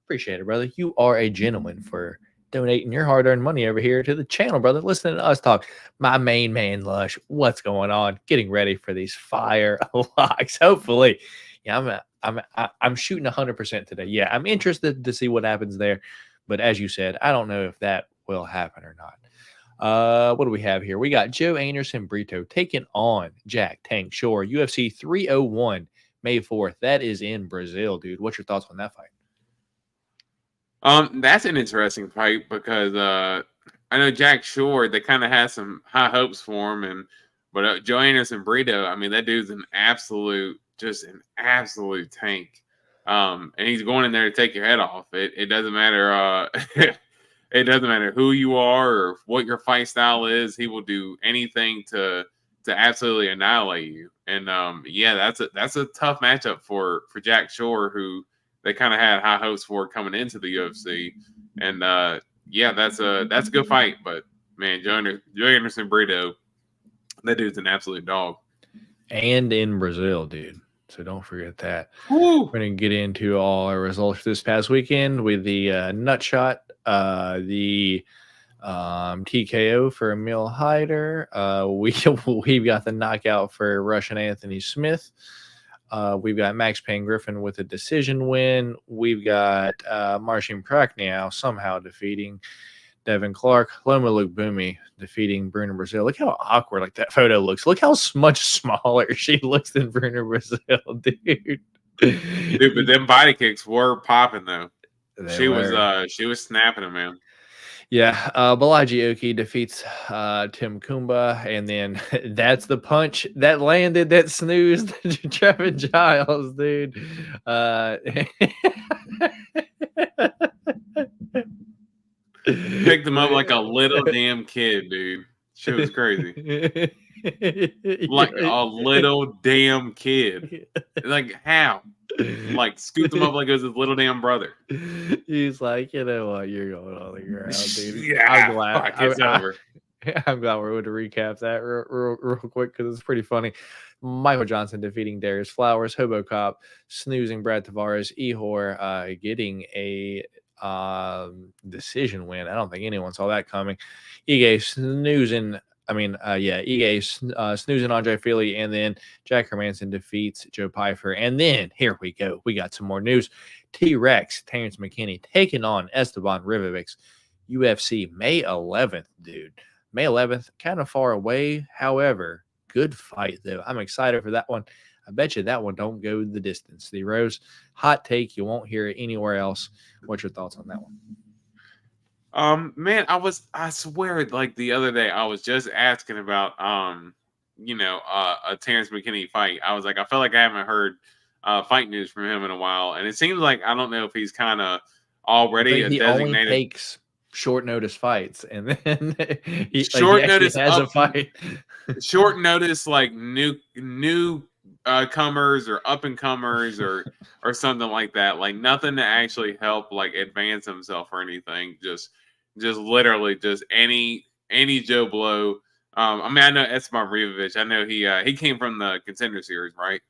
Appreciate it, brother. You are a gentleman for donating your hard-earned money over here to the channel, brother. Listening to us talk. My main man, Lush, what's going on? Getting ready for these fire locks. Hopefully, Yeah, I'm shooting 100% today. Yeah, I'm interested to see what happens there, but as you said, I don't know if that will happen or not. What do we have here? We got Joe Anderson Brito taking on Jack Tank Shore, UFC 301, May 4th. That is in Brazil, dude. What's your thoughts on that fight? That's an interesting fight because I know Jack Shore, they kind of had some high hopes for him, but Joe Anderson Brito, I mean, that dude's an absolute tank. And he's going in there to take your head off. It doesn't matter. It doesn't matter who you are or what your fight style is. He will do anything to absolutely annihilate you. And yeah, that's a tough matchup for Jack Shore, who they kind of had high hopes for coming into the UFC. And yeah, that's a good fight. But man, Joe Anderson Brito, that dude's an absolute dog. And in Brazil, dude. So don't forget that. Woo! We're going to get into all our results this past weekend with the Nutshot, the TKO for Emil Hyder. We've got the knockout for Russian Anthony Smith. We've got Max Payne Griffin with a decision win. We've got Marcin Prachniow somehow defeating Devin Clark. Loma Luke Boomy defeating Bruno Brazil. Look how awkward that photo looks. Look how much smaller she looks than Bruno Brazil, dude. Dude, but them body kicks were popping though. She was snapping them, man. Yeah, Balaji Oki defeats Tim Kumba, and then that's the punch that landed that snoozed Trevin Giles, dude. Picked him up like a little damn kid, dude. She was crazy. Like a little damn kid. Like how? Like scooped him up like it was his little damn brother. He's like, you know what, you're going on the ground, dude. Yeah, I'm glad we're able to recap that real quick because it's pretty funny. Michael Johnson defeating Darius Flowers, Hobo Cop snoozing Brad Tavares, Ehor getting a decision win. I don't think anyone saw that coming. Ige snoozing. Ige snoozing Andre Fili, and then Jack Hermanson defeats Joe Pyfer. And then here we go. We got some more news. T-Rex, Terrence McKinney taking on Esteban Ribovics. UFC May 11th, dude. May 11th, kind of far away. However, good fight, though. I'm excited for that one. I bet you that one don't go the distance. The Rose, hot take. You won't hear it anywhere else. What's your thoughts on that one? Man, I swear, like the other day, I was just asking about, a Terrence McKinney fight. I was like, I felt like I haven't heard fight news from him in a while, and it seems like I don't know if he's kind of already a designated. Only takes short notice fights, and then he notice has a fight. Short notice, like new comers or up and comers or something like that. Like nothing to actually help like advance himself or anything. Just literally just any Joe Blow. I mean, I know Esteban Ribovics. I know he came from the Contender Series, right?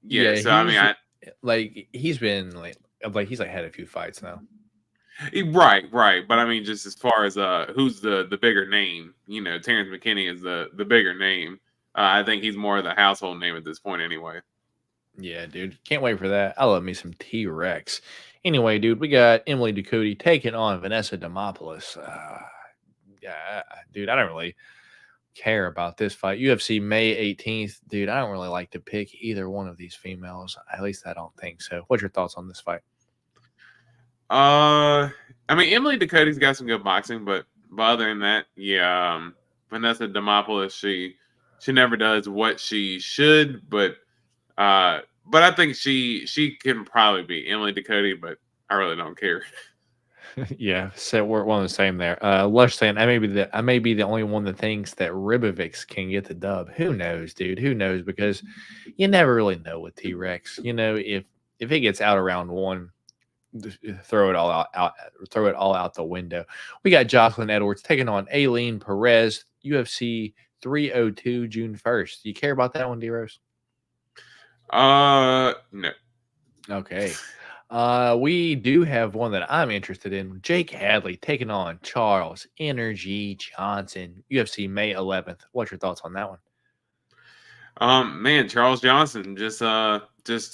Yeah. So I mean, he's been he's had a few fights now. Right. But I mean, just as far as who's the bigger name, Terrence McKinney is the bigger name. I think he's more of the household name at this point anyway. Yeah, dude. Can't wait for that. I love me some T-Rex. Anyway, dude, we got Emily Ducote taking on Vanessa Demopoulos. Yeah, dude, I don't really care about this fight. UFC May 18th. Dude, I don't really like to pick either one of these females. At least I don't think so. What's your thoughts on this fight? I mean, Emily Ducote's got some good boxing, but other than that, yeah, Vanessa Demopoulos, she never does what she should, but I think she can probably beat Emily Ducote, but I really don't care. Yeah, so we're one of the same there. Lush saying I may be the only one that thinks that Ribovics can get the dub. Who knows, dude? Who knows? Because you never really know with T-Rex. If it gets out around one, throw it all out the window. We got Jocelyn Edwards taking on Aileen Perez, UFC 302 June 1st. Do you care about that one, D-Rose? No. Okay. We do have one that I'm interested in. Jake Hadley taking on Charles Energy Johnson. UFC May 11th. What's your thoughts on that one? Man, Charles Johnson just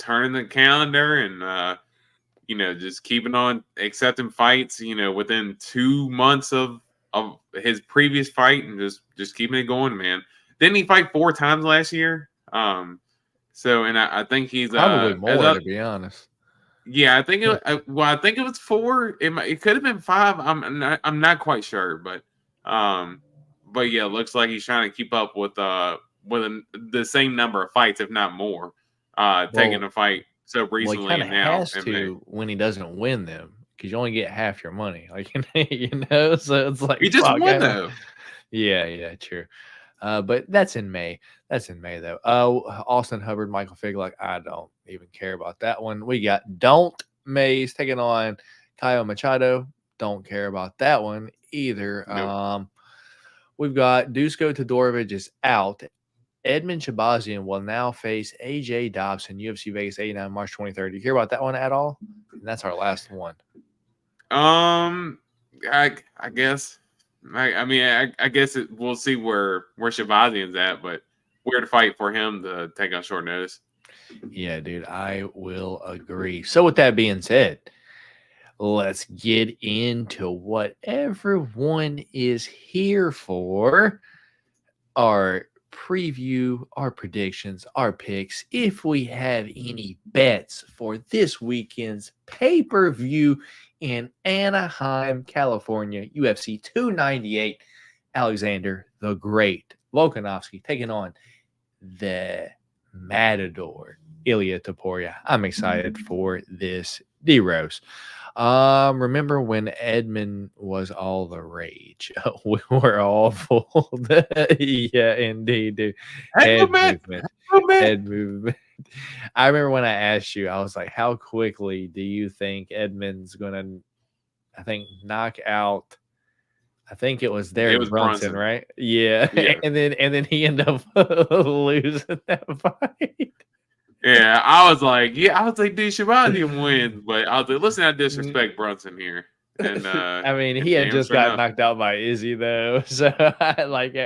turning the calendar and just keeping on accepting fights, within 2 months of his previous fight and just keeping it going, man. Didn't he fight 4 times last year? And I think he's Probably more, to be honest. yeah, I think I think it was 4. It could have been 5. I'm not quite sure, but yeah, it looks like he's trying to keep up with the same number of fights, if not more. Taking a fight so recently he kind and of now has to when he doesn't win them, because you only get half your money. Like so it's like he just won though. Yeah, true. But that's in May. That's in May, though. Austin Hubbard, Michael Figlock. I don't even care about that one. We got Don't Mays taking on Caio Machado. Don't care about that one either. Nope. We've got Dusko Todorovic is out. Edmund Shabazian will now face AJ Dobson, UFC Vegas 89, March 23rd. Do you hear about that one at all? And that's our last one. I guess. I guess we'll see where Shabazian's at, but weird to fight for him to take on short notice. Yeah, dude, I will agree. So with that being said, let's get into what everyone is here for. Our preview, our predictions, our picks. If we have any bets for this weekend's pay-per-view in Anaheim, California, UFC 298, Alexander the Great Volkanovski taking on the Matador, Ilia Topuria. I'm excited for this, D-Rose. Remember when Edmund was all the rage? We were all fooled. Yeah, indeed, dude. Head movement. I remember when I asked you, I was like, how quickly do you think Edmund's gonna knock out? I think it was Brunson, right? Yeah. And then he ended up losing that fight. Yeah, I was like, dude, Shabazian wins, but I was like, listen, I disrespect Brunson here. And he had just got knocked out by Izzy though, so like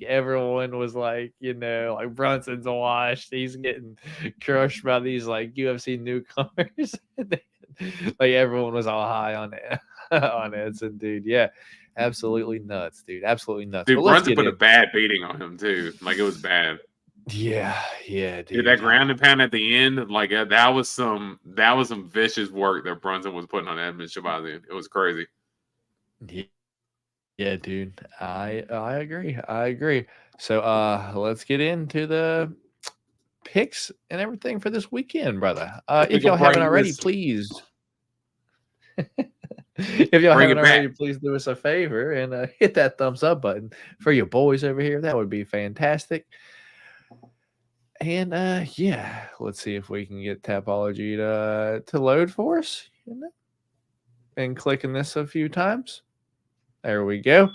everyone was like, like Brunson's washed. He's getting crushed by these like UFC newcomers. Like everyone was all high on it, on Edson, dude. Yeah, absolutely nuts, dude. Absolutely nuts. Dude, Brunson put a bad beating on him too. Like it was bad. Yeah, dude. That ground and pound at the end, like that was some vicious work that Brunson was putting on Edmund Shabazian. It was crazy. Yeah, dude. I agree. So let's get into the picks and everything for this weekend, brother. If y'all haven't already, please. If y'all haven't already, please do us a favor and hit that thumbs up button for your boys over here. That would be fantastic. And let's see if we can get Tapology to load for us. And clicking this a few times. There we go.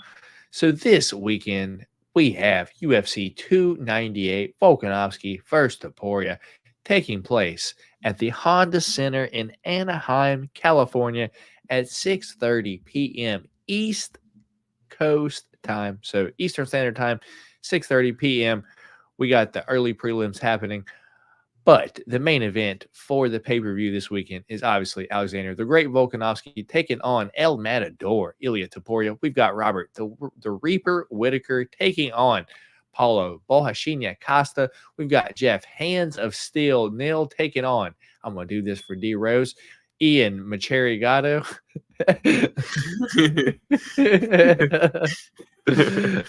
So this weekend we have UFC 298 Volkanovski versus Topuria taking place at the Honda Center in Anaheim, California at 6:30 p.m. East Coast time. So Eastern Standard Time, 6:30 p.m. We got the early prelims happening. But the main event for the pay-per-view this weekend is obviously Alexander the Great Volkanovski taking on El Matador, Ilia Topuria. We've got Robert the Reaper Whitaker taking on Paulo Borrachinha Costa. We've got Jeff Hands of Steel Nil taking on, I'm going to do this for D Rose, Ian Macherigato.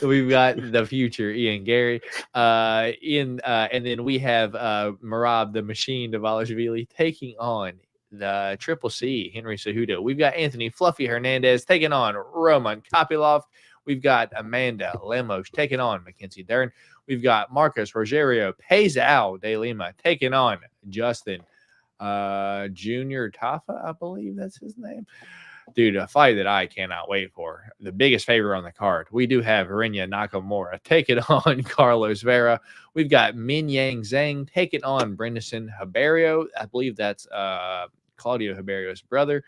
We've got the future Ian Gary, and then we have Marab the Machine Davalishvili taking on the Triple C Henry Cejudo. We've got Anthony Fluffy Hernandez taking on Roman Kopylov. We've got Amanda Lemos taking on Mackenzie Dern. We've got Marcus Rogerio Pezao de Lima taking on Justin Junior Tafa, I believe that's his name. Dude, a fight that I cannot wait for. The biggest favor on the card. We do have Rinya Nakamura taking on Carlos Vera. We've got Min Yang Zhang taking on Brendan Haberio. I believe that's Claudio Haberio's brother.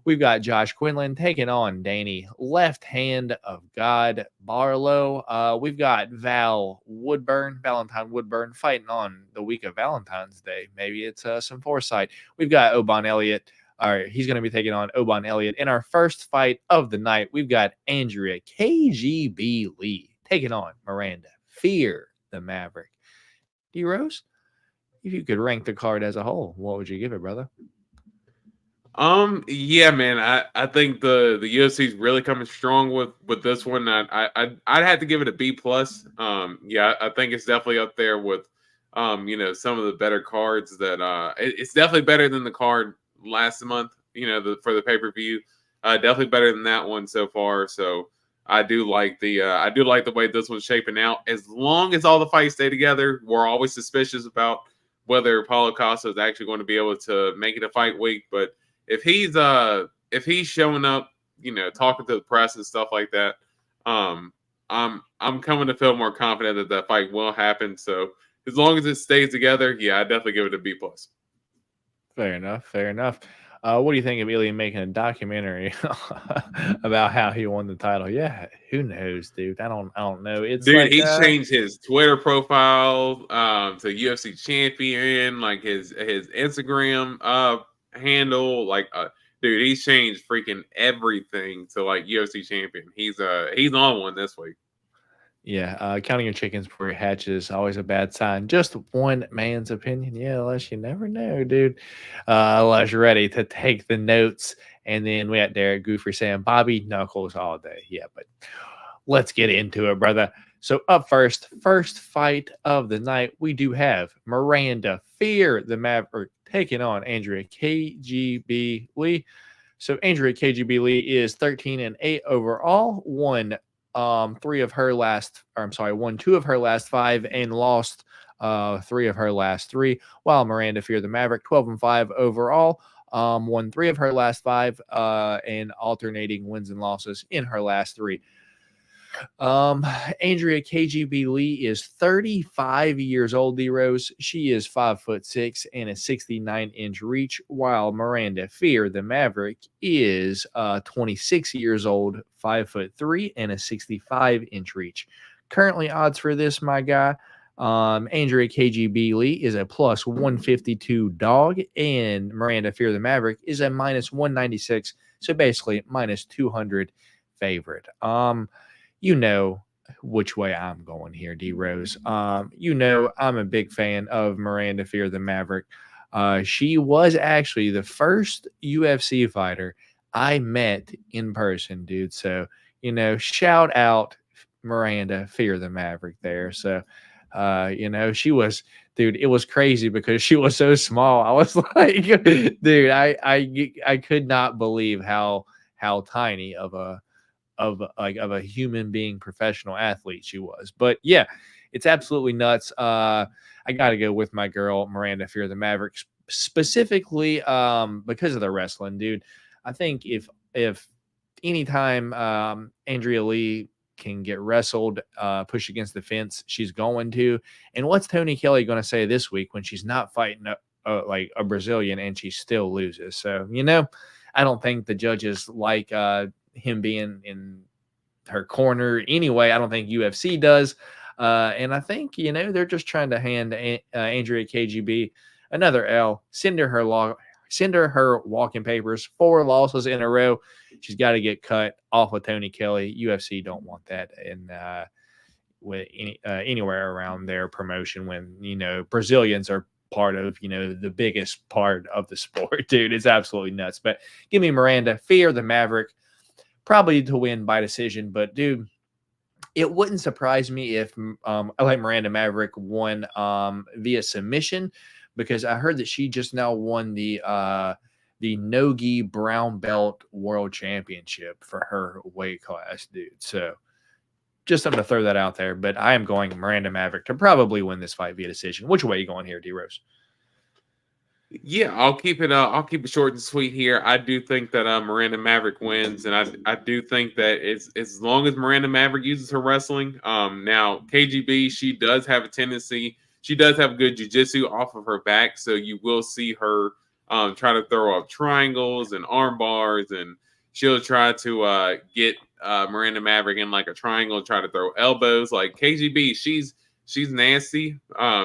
We've got Josh Quinlan taking on Danny Left Hand of God Barlow. We've got Valentine Woodburn fighting on the week of Valentine's Day. Maybe it's some foresight. We've got Oban Elliott. All right, he's going to be taking on Oban Elliott. In our first fight of the night, we've got Andrea KGB Lee taking on Miranda Fear the Maverick. D Rose, if you could rank the card as a whole, what would you give it, brother? Yeah, man. I think the UFC is really coming strong with this one. I'd have to give it a B plus. Yeah, I think it's definitely up there with some of the better cards that it's definitely better than the card last month, for the pay-per-view. Definitely better than that one so far. So I do like the way this one's shaping out. As long as all the fights stay together, we're always suspicious about whether Paulo Costa is actually going to be able to make it a fight week. But if he's showing up, talking to the press and stuff like that, I'm coming to feel more confident that fight will happen. So as long as it stays together, yeah, I definitely give it a B plus. Fair enough. What do you think of Ilia making a documentary about how he won the title? Yeah, who knows, dude? I don't know. It's dude, he's changed his Twitter profile to UFC champion, like his Instagram handle, dude, he's changed freaking everything to like UFC champion. He's on one this week. Yeah, counting your chickens before your hatches always a bad sign. Just one man's opinion. Yeah, unless you never know, dude. Unless you're ready to take the notes. And then we got Derek Goofrey saying Bobby Knuckles all day. Yeah, but let's get into it, brother. So up first fight of the night, we do have Miranda Fear the Maverick taking on Andrea KGB Lee. So Andrea KGB Lee is 13-8 overall, won 2 of her last 5 and lost 3 of her last 3, while Miranda Fear the Maverick 12-5 overall, won 3 of her last 5 and alternating wins and losses in her last 3. Andrea KGB Lee is 35 years old, D-Rose. She is 5'6" and a 69-inch reach, while Miranda Fear the Maverick is 26 years old, 5'3" and a 65-inch reach. Currently odds for this, my guy, Andrea KGB Lee is a plus 152 dog, and Miranda Fear the Maverick is a minus 196, so basically minus 200 favorite. You know which way I'm going here, D Rose. I'm a big fan of Miranda Fear the Maverick. She was actually the first UFC fighter I met in person, dude. So, shout out Miranda Fear the Maverick there. So, she was, dude, it was crazy because she was so small. I was like, dude, I could not believe how tiny of a human being professional athlete she was. But yeah, it's absolutely nuts. I got to go with my girl Miranda Fear the Maverick, specifically because of the wrestling, dude. I think if anytime Andrea Lee can get wrestled, push against the fence, she's going to. And what's Tony Kelly going to say this week when she's not fighting like a Brazilian and she still loses? So, I don't think the judges like him being in her corner anyway. I don't think UFC does. And I think, they're just trying to hand Andrea KGB another L, send her her walking papers, 4 losses in a row. She's got to get cut off of Tony Kelly. UFC don't want that anywhere around their promotion when, Brazilians are part of, the biggest part of the sport, dude. It's absolutely nuts. But give me Miranda Fear the Maverick, probably to win by decision. But dude, it wouldn't surprise me if I like Miranda Maverick won via submission, because I heard that she just now won the Nogi Brown Belt World Championship for her weight class, dude. So just something to throw that out there. But I am going Miranda Maverick to probably win this fight via decision. Which way are you going here, D Rose? Yeah, I'll keep it short and sweet here. I do think that Miranda Maverick wins, and I do think that it's as long as Miranda Maverick uses her wrestling. Now KGB, she does have a tendency. She does have good jiu-jitsu off of her back, so you will see her try to throw up triangles and arm bars, and she'll try to get Miranda Maverick in like a triangle, try to throw elbows. Like KGB, she's nasty.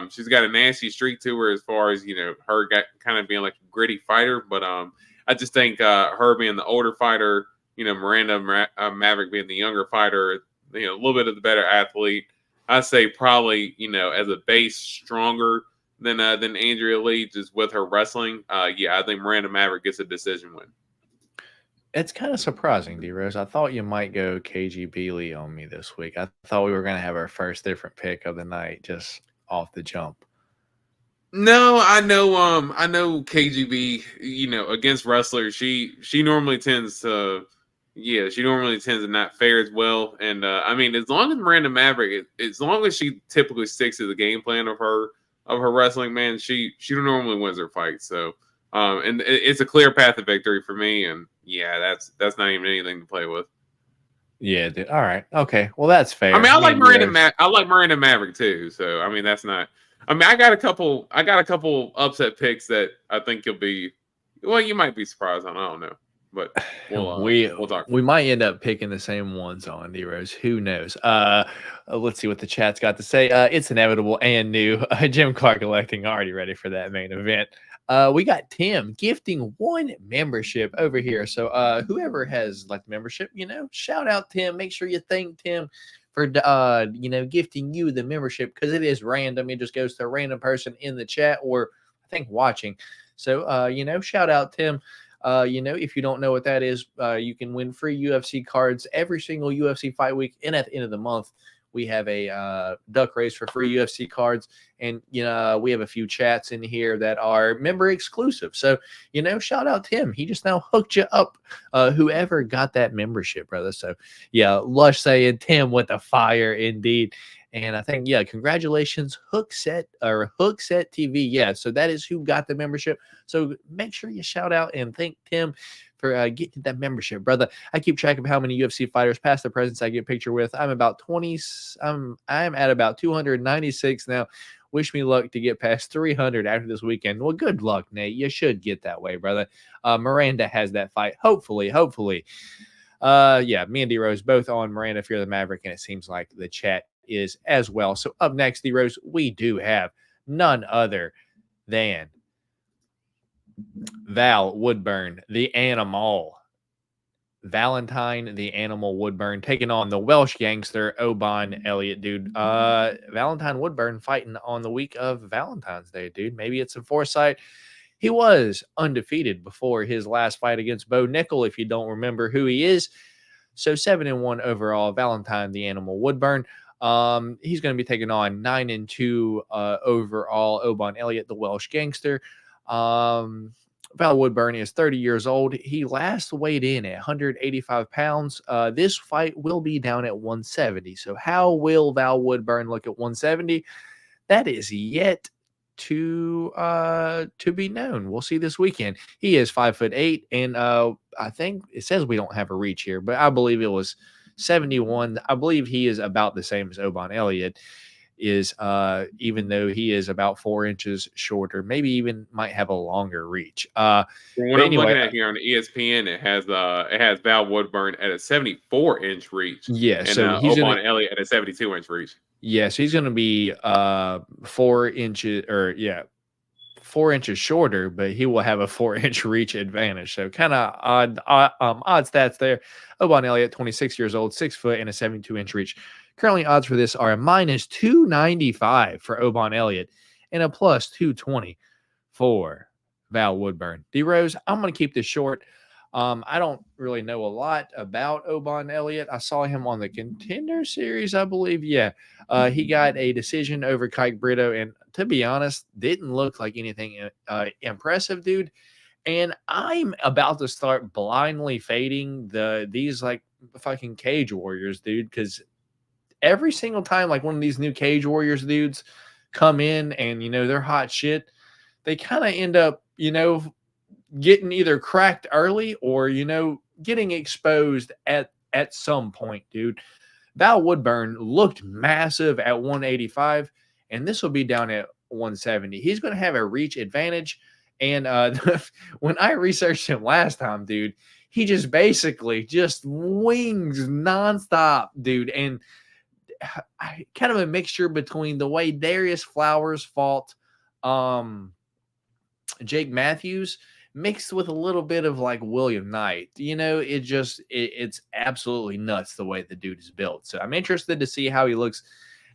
She's got a nasty streak to her as far as, her kind of being like a gritty fighter. But I just think her being the older fighter, Miranda Maverick being the younger fighter, a little bit of the better athlete. I say probably, as a base, stronger than Andrea Lee, just with her wrestling. I think Miranda Maverick gets a decision win. It's kind of surprising, D-Rose. I thought you might go KGB Lee on me this week. I thought we were going to have our first different pick of the night just off the jump. No, I know KGB, against wrestlers, she normally tends to not fare as well. And as long as Miranda Maverick, as long as she typically sticks to the game plan of her wrestling, man, she normally wins her fight. So and it's a clear path to victory for me. And that's not even anything to play with. Yeah, dude. All right. Okay. Well, that's fair. I like Miranda Maverick too. So that's not. I got a couple upset picks that I think you might be surprised on. I don't know. But we'll talk. We might end up picking the same ones on D-Rose. Who knows? Let's see what the chat's got to say. It's inevitable and new. Jim Clark electing already ready for that main event. We got Tim gifting 1 membership over here. So whoever has like membership, shout out Tim. Make sure you thank Tim for gifting you the membership, because it is random. It just goes to a random person in the chat or I think watching. So shout out Tim. If you don't know what that is, you can win free UFC cards every single UFC fight week. And at the end of the month, we have a duck race for free UFC cards. And, we have a few chats in here that are member exclusive. So, shout out Tim. He just now hooked you up, whoever got that membership, brother. So, Lush saying Tim with the fire indeed. And I think, congratulations, Hookset TV. Yeah, so that is who got the membership. So make sure you shout out and thank Tim for getting that membership, brother. I keep track of how many UFC fighters, past the present, I get a picture with. I'm about 20. I'm at about 296 now. Wish me luck to get past 300 after this weekend. Well, good luck, Nate. You should get that way, brother. Miranda has that fight. Hopefully. Me and D-Rose both on Miranda Fear the Maverick, and it seems like the chat is as well. So up next, D-Rose, we do have none other than Val Woodburn, the animal. Valentine, the animal Woodburn, taking on the Welsh gangster, Oban Elliott, dude. Valentine Woodburn fighting on the week of Valentine's Day, dude. Maybe it's a foresight. He was undefeated before his last fight against Bo Nickel, if you don't remember who he is. So 7-1 overall, Valentine, the animal Woodburn. He's going to be taking on 9-2 overall, Oban Elliott, the Welsh gangster. Val Woodburn is 30 years old. He last weighed in at 185 pounds. This fight will be down at 170. So how will Val Woodburn look at 170? That is yet to be known. We'll see this weekend. He is 5'8", and I think it says we don't have a reach here, but I believe it was 71. I believe he is about the same as Oban Elliott is, even though he is about 4 inches shorter, maybe even might have a longer reach. What I'm looking at here on ESPN, it has Val Woodburn at a 74-inch reach. Yeah, and so he's Oban Elliott at a 72-inch reach. Yeah, so he's going to be 4 inches, 4 inches shorter, but he will have a 4-inch reach advantage. So kind of odd stats there. Oban Elliott, 26 years old, 6 foot, and a 72-inch reach. Currently, odds for this are a minus 295 for Oban Elliott and a plus 220 for Val Woodburn. D-Rose, I'm going to keep this short. I don't really know a lot about Oban Elliott. I saw him on the Contender Series, I believe. Yeah, he got a decision over Kike Brito, and to be honest, didn't look like anything impressive, dude. And I'm about to start blindly fading these like fucking Cage Warriors, dude, because every single time like one of these new Cage Warriors dudes come in and, they're hot shit, they kind of end up, getting either cracked early or, getting exposed at some point, dude. Val Woodburn looked massive at 185, and this will be down at 170. He's going to have a reach advantage, And when I researched him last time, dude, he just basically just wings nonstop, dude. And kind of a mixture between the way Darius Flowers fought Jake Matthews mixed with a little bit of like William Knight. It's absolutely nuts the way the dude is built. So I'm interested to see how he looks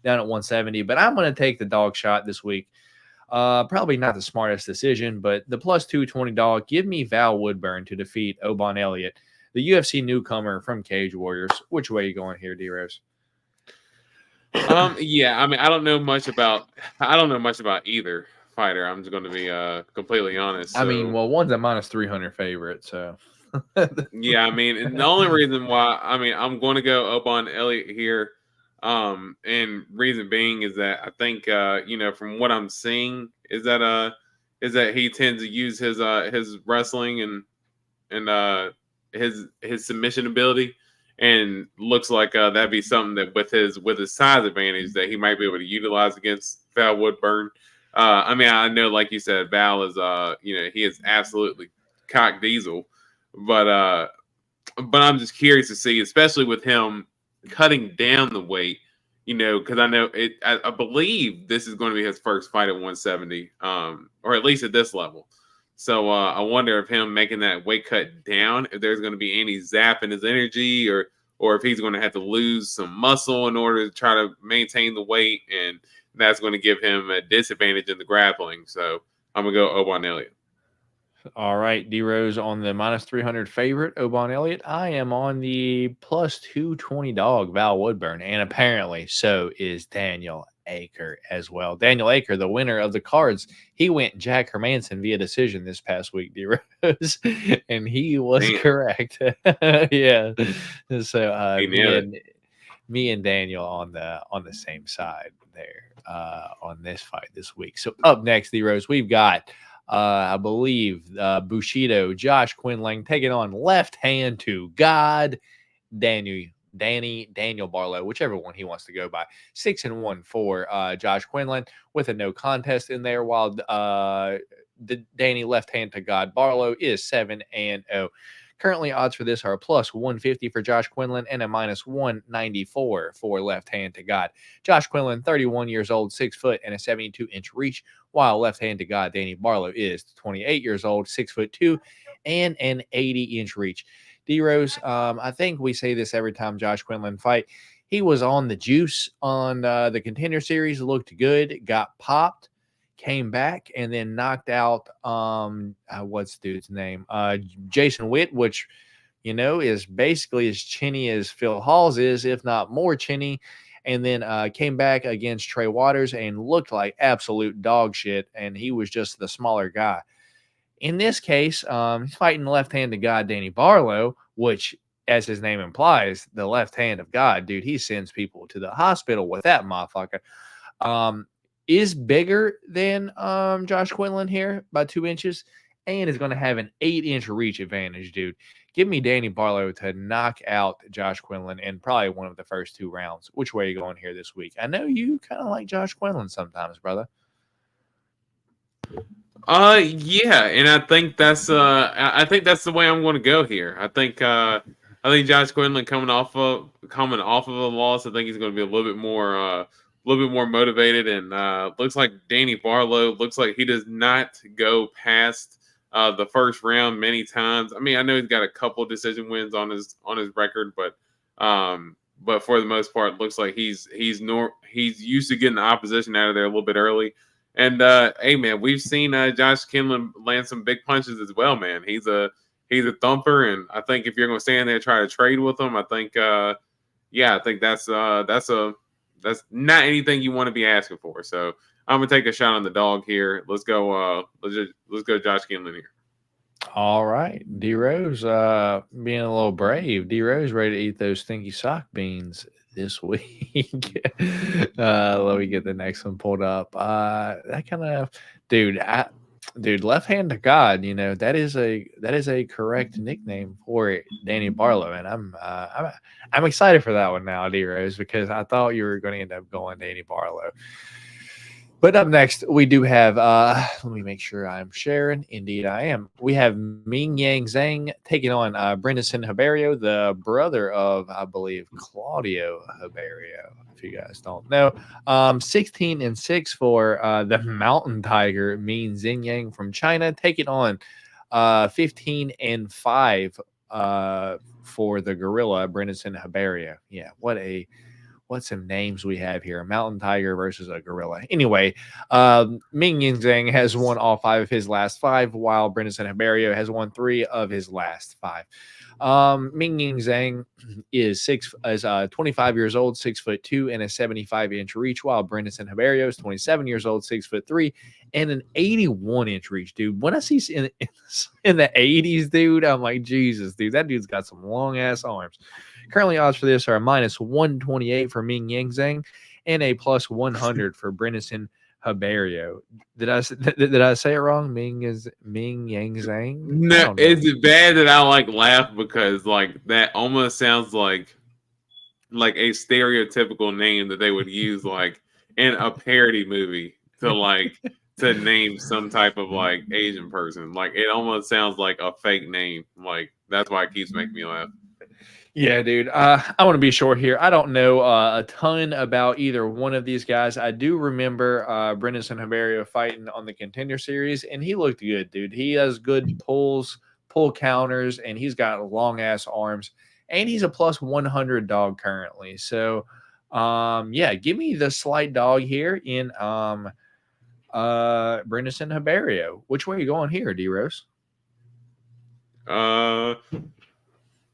down at 170, but I'm going to take the dog shot this week. Probably not the smartest decision, but the plus 220 dog. Give me Val Woodburn to defeat Obon Elliott, the UFC newcomer from Cage Warriors. Which way are you going here, D-Rose? Yeah, I mean, I don't know much about either fighter. I'm just going to be completely honest. I mean, well, one's a minus 300 favorite, so yeah, I mean, and the only reason why I'm going to go Obon Elliott here, and reason being is that I think from what I'm seeing is that he tends to use his wrestling and his submission ability. And looks like that'd be something that with his size advantage that he might be able to utilize against Val Woodburn. I know, like you said, Val is he is absolutely cock diesel, but I'm just curious to see, especially with him cutting down the weight, because I know it. I believe this is going to be his first fight at 170, or at least at this level. So I wonder if him making that weight cut down, if there's going to be any zap in his energy, or if he's going to have to lose some muscle in order to try to maintain the weight, and that's going to give him a disadvantage in the grappling. So I'm going to go Obon Elliott. All right, D-Rose on the minus 300 favorite, Obon Elliott. I am on the plus 220 dog, Val Woodburn, and apparently so is Daniel Aker as well. Daniel Aker, the winner of the cards, he went Jack Hermanson via decision this past week, D-Rose, and he was correct. Yeah. So me and Daniel on the same side there on this fight this week. So up next, D-Rose, we've got I believe Bushido, Josh Quinlan taking on left hand to God, Daniel Barlow, whichever one he wants to go by. 6-1 for Josh Quinlan with a no contest in there, while Danny left hand to God Barlow is 7-0. Currently, odds for this are a plus 150 for Josh Quinlan and a minus 194 for left hand to God. Josh Quinlan, 31 years old, 6 foot, and a 72-inch reach, while left hand to God, Danny Barlow, is 28 years old, 6'2", and an 80-inch reach. D-Rose, I think we say this every time Josh Quinlan fight. He was on the juice on the Contender Series, looked good, got popped, came back, and then knocked out what's the dude's name? Jason Witt, which is basically as chinny as Phil Hall's is, if not more chinny. And then came back against Trey Waters and looked like absolute dog shit, and he was just the smaller guy. In this case, he's fighting left-handed guy Danny Barlow, which, as his name implies, the left hand of God, dude, he sends people to the hospital with that motherfucker. Is bigger than Josh Quinlan here by 2 inches, and is going to have an 8-inch reach advantage, dude. Give me Danny Barlow to knock out Josh Quinlan in probably one of the first 2 rounds. Which way are you going here this week? I know you kind of like Josh Quinlan sometimes, brother. Yeah, and I think that's the way I'm going to go here. I think Josh Quinlan coming off of a loss, I think he's going to be a little bit more motivated, and looks like Danny Barlow looks like he does not go past the first round many times. I mean, I know he's got a couple decision wins on his record, but for the most part, it looks like he's used to getting the opposition out of there a little bit early. And hey, man, we've seen Josh Quinlan land some big punches as well, man. He's a thumper, and I think if you're going to stand there and try to trade with him, I think that's not anything you want to be asking for. So I'm gonna take a shot on the dog here. Let's go. Let's go, Josh Quinlan here. All right, D Rose, being a little brave. D Rose ready to eat those stinky sock beans this week. Let me get the next one pulled up. That kind of dude, left hand to God. That is a correct nickname for Danny Barlow, and I'm excited for that one now, D Rose, because I thought you were going to end up going Danny Barlow. But up next, we do have, let me make sure I'm sharing. Indeed, I am. We have Ming Yang Zhang taking on Brendison Haberio, the brother of, I believe, Claudio Haberio, if you guys don't know. 16-6 for the Mountain Tiger, Ming Yang from China, taking on 15-5 for the Gorilla, Brendison Haberio. Yeah, what some names we have here. A mountain tiger versus a gorilla. Anyway, Ming Yingzhang has won all 5 of his last 5, while Brendison Haberio has won 3 of his last 5. Ming Yingzhang is 25 years old, 6'2", and a 75-inch reach, while Brendison Haberio is 27 years old, 6'3", and an 81-inch reach, dude. When I see in the 80s, dude, I'm like, Jesus, dude, that dude's got some long-ass arms. Currently, odds for this are a -128 for Ming Yangzhang and a +100 for Brendison Haberio. Did I say it wrong? Ming Yangzhang? No, it's bad that I laugh because that almost sounds like a stereotypical name that they would use in a parody movie to name some type of Asian person. It almost sounds like a fake name. That's why it keeps making me laugh. Yeah, dude. I want to be short here. I don't know a ton about either one of these guys. I do remember Brendison Haberio fighting on the Contender Series, and he looked good, dude. He has good pull counters, and he's got long-ass arms, and he's a +100 dog currently. So, yeah, give me the slight dog here in Brendison Haberio. Which way are you going here, D-Rose?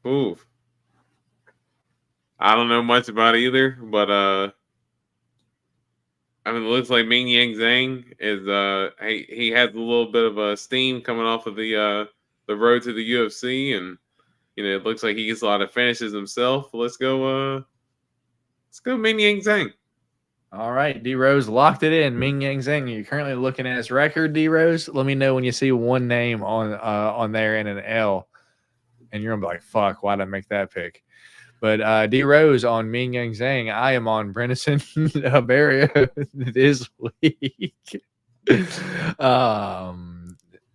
Oof. I don't know much about either, but I mean, it looks like Ming Yang Zhang is he has a little bit of steam coming off of the road to the UFC, and it looks like he gets a lot of finishes himself. Let's go Ming Yang Zhang. All right, D-Rose locked it in. Ming Yang Zhang. You're currently looking at his record, D-Rose. Let me know when you see one name on there and an L, and you're gonna be like, "Fuck, why did I make that pick?" But D-Rose on Ming Yang Zhang. I am on Brendison Haberio this week.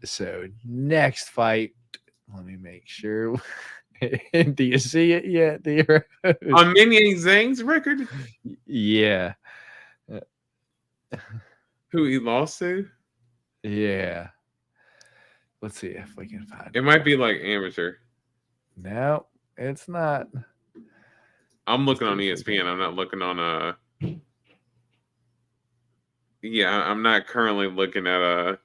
So next fight, let me make sure. Do you see it yet, D-Rose? On Ming Yang Zhang's record? Yeah. Who he lost to? Yeah. Let's see if we can find it. It might be amateur. No, it's not. I'm looking on ESPN. I'm not looking on yeah, I'm not currently looking at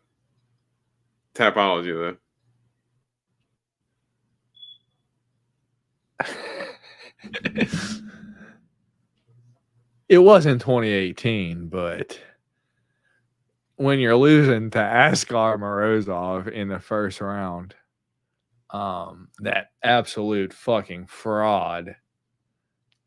Tapology though. It wasn't 2018, but when you're losing to Askar Morozov in the first round, that absolute fucking fraud.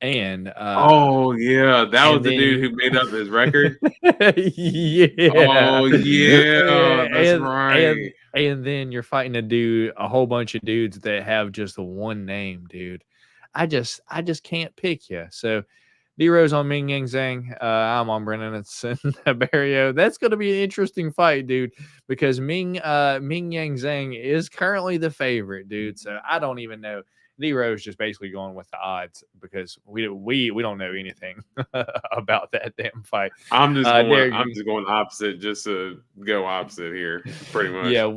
And oh yeah, that was the dude who made up his record. Yeah. Oh yeah, that's right. And then you're fighting a whole bunch of dudes that have just one name, dude. I just can't pick you. So D-Rose on Ming Yang Zhang. I'm on Brendison Haberio. That's going to be an interesting fight, dude, because Ming Yang Zhang is currently the favorite, dude. So I don't even know. D-Rose just basically going with the odds because we don't know anything about that damn fight. I'm just going opposite just to go opposite here, pretty much. Yeah,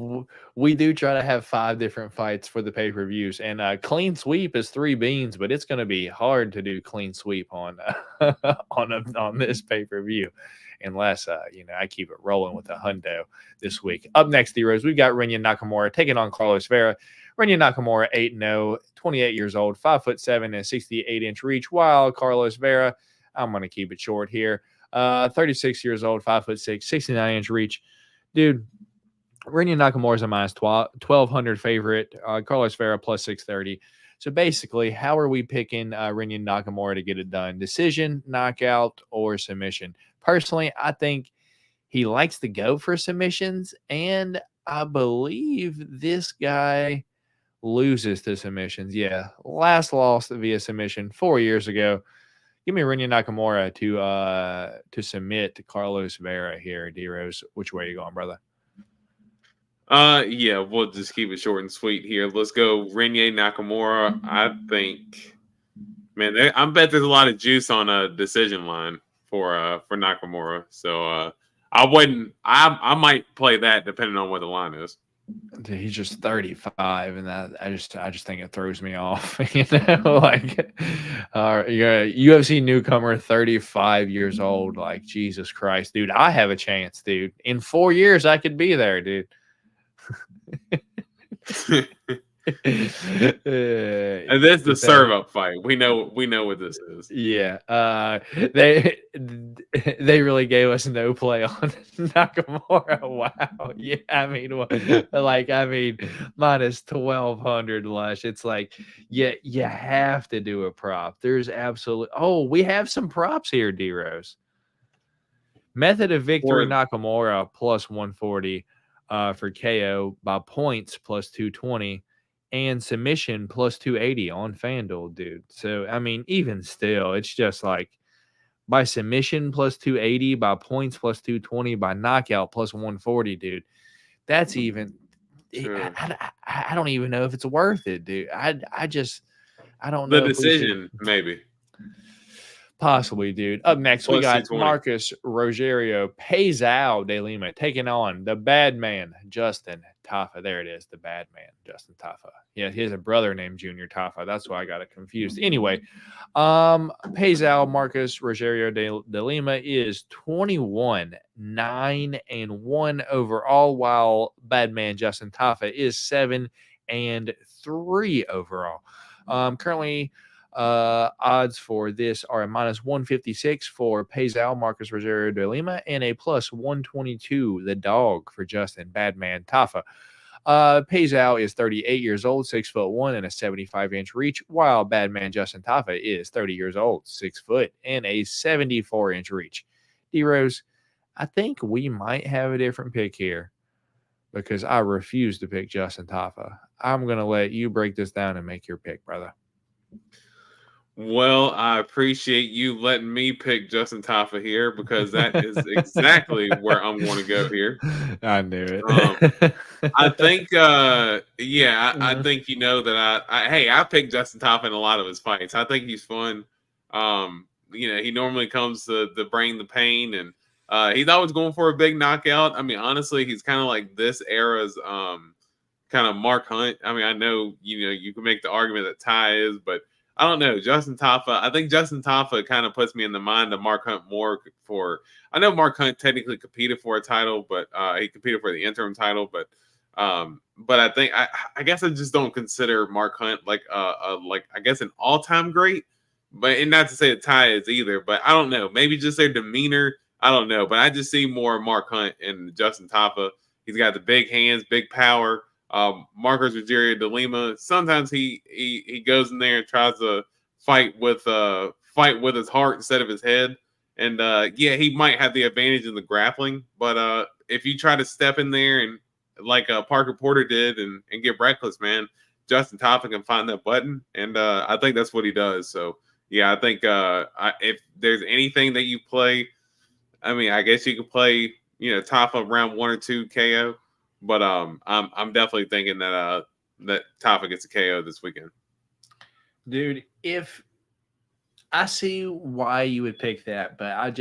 we do try to have 5 different fights for the pay-per-views, and clean sweep is 3 beans, but it's going to be hard to do clean sweep on on this pay-per-view unless I keep it rolling with a hundo this week. Up next, D-Rose, we've got Rinya Nakamura taking on Carlos Vera. Rinya Nakamura, 8-0, 28 years old, 5'7", and 68-inch reach, while Carlos Vera, I'm going to keep it short here, 36 years old, 5'6", 69-inch reach. Dude, Rinya Nakamura is a -1,200 favorite. Carlos Vera +630. So basically, how are we picking Rinya Nakamura to get it done? Decision, knockout, or submission? Personally, I think he likes to go for submissions, and I believe this guy loses to submissions. Yeah, last loss via submission 4 years ago. Give me Rinya Nakamura to submit to Carlos Vera here. D-Rose, which way are you going, brother? Yeah, we'll just keep it short and sweet here. Let's go Rinya Nakamura. I think, man, I bet there's a lot of juice on a decision line for Nakamura. So I might play that depending on what the line is. Dude, he's just 35, and that I just think it throws me off. You know, like you're a UFC newcomer, 35 years old. Like, Jesus Christ, dude, I have a chance, dude. In 4 years, I could be there, dude. And that's the serve up fight. We know what this is. Yeah. They really gave us no play on Nakamura. Wow. Yeah. I mean, minus 1,200 lush. It's like, yeah, you have to do a prop. There's absolutely. Oh, we have some props here, D-Rose. Method of victory Nakamura plus 140 for KO by points plus 220. And submission plus 280 on FanDuel, dude. So, I mean, even still, it's just like by submission plus 280, by points plus 220, by knockout plus 140, dude. That's even I don't even know if it's worth it, dude. I don't know. The decision, maybe. Possibly, dude. Up next, we got Marcus Rogerio Peizao de Lima taking on the bad man, Justin Tafa. There it is, the bad man, Justin Tafa. Yeah, he has a brother named Junior Tafa. That's why I got it confused. Anyway, Peizao Marcus Rogerio de Lima is 21-9-1 overall, while bad man Justin Tafa is 7-3 overall. Currently, odds for this are a minus 156 for Peizao Marcus Rogerio de Lima and a plus 122 the dog for Justin Badman Tafa. Peizao is 38 years old, 6'1" and a 75-inch reach, while Badman Justin Tafa is 30 years old, 6 foot and a 74-inch reach. D-Rose, I think we might have a different pick here because I refuse to pick Justin Tafa. I'm going to let you break this down and make your pick, brother. Well, I appreciate you letting me pick Justin Tafa here because that is exactly where I'm going to go here. I knew it. I think, I think you know that I picked Justin Tafa in a lot of his fights. I think he's fun. He normally comes to bring the pain, and he's always going for a big knockout. I mean, honestly, he's kind of like this era's kind of Mark Hunt. I mean, I know you can make the argument that Ty is, but I don't know. Justin Tafa, I think Justin Tafa kind of puts me in the mind of Mark Hunt more I know Mark Hunt technically competed for a title, but he competed for the interim title, but I think I guess I just don't consider Mark Hunt like I guess an all-time great, and not to say that Ty is either, but I don't know. Maybe just their demeanor. I don't know, but I just see more Mark Hunt in Justin Tafa. He's got the big hands, big power. Marcus Rogerio de Lima, sometimes he goes in there and tries to fight with his heart instead of his head. And he might have the advantage in the grappling, but if you try to step in there and like Parker Porter did and get reckless, man, Justin Tafa can find that button, and I think that's what he does. So yeah, I think if there's anything that you play, I mean, I guess you could play Tafa round 1 or 2 KO. But I'm definitely thinking that Tafa gets a KO this weekend. Dude, if I see why you would pick that, but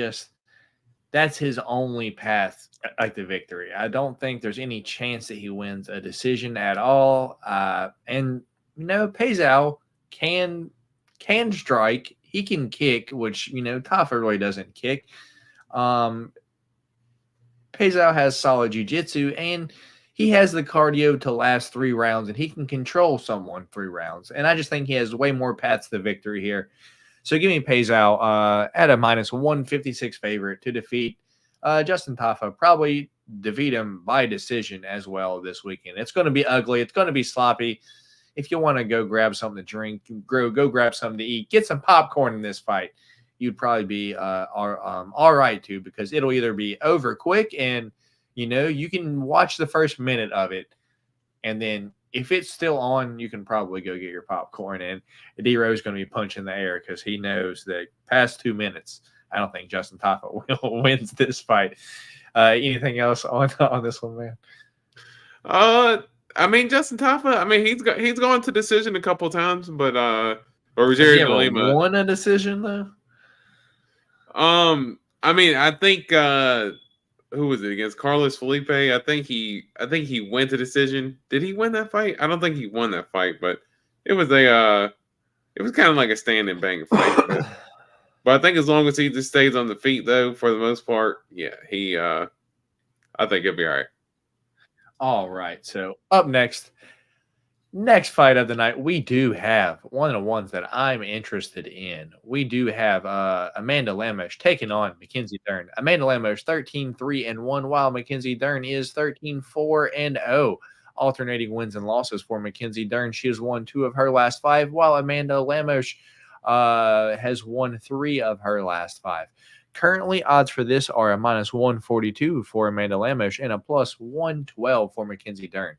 that's his only path like the victory. I don't think there's any chance that he wins a decision at all. And Peizao can strike. He can kick, which Tafa really doesn't kick. Peizao has solid jiu-jitsu, and he has the cardio to last 3 rounds, and he can control someone 3 rounds. And I just think he has way more paths to victory here. So give me Peizao at a minus 156 favorite to defeat Justin Tafa. Probably defeat him by decision as well this weekend. It's going to be ugly. It's going to be sloppy. If you want to go grab something to drink, go grab something to eat, get some popcorn in this fight, you'd probably be all right too, because it'll either be over quick and you can watch the first minute of it, and then if it's still on, you can probably go get your popcorn. And D-Rose going to be punching the air because he knows that past 2 minutes, I don't think Justin Taffa wins this fight. Anything else on this one, man? I mean, Justin Taffa. I mean, he's gone to decision a couple times, but or Has he Jerry ever Lima won a decision though? I mean, I think who was it against Carlos Felipe? I think he went to decision. Did he win that fight? I don't think he won that fight, but it was kind of like a stand and bang fight. But I think as long as he just stays on the feet, though, for the most part, yeah, I think he'll be all right. All right. So up next fight of the night, we do have one of the ones that I'm interested in. We do have Amanda Lemos taking on Mackenzie Dern. Amanda Lemos 13-3-1, while Mackenzie Dern is 13-4-0. Alternating wins and losses for Mackenzie Dern. She has won 2 of her last 5, while Amanda Lemos has won 3 of her last 5. Currently, odds for this are a -142 for Amanda Lemos and a +112 for Mackenzie Dern.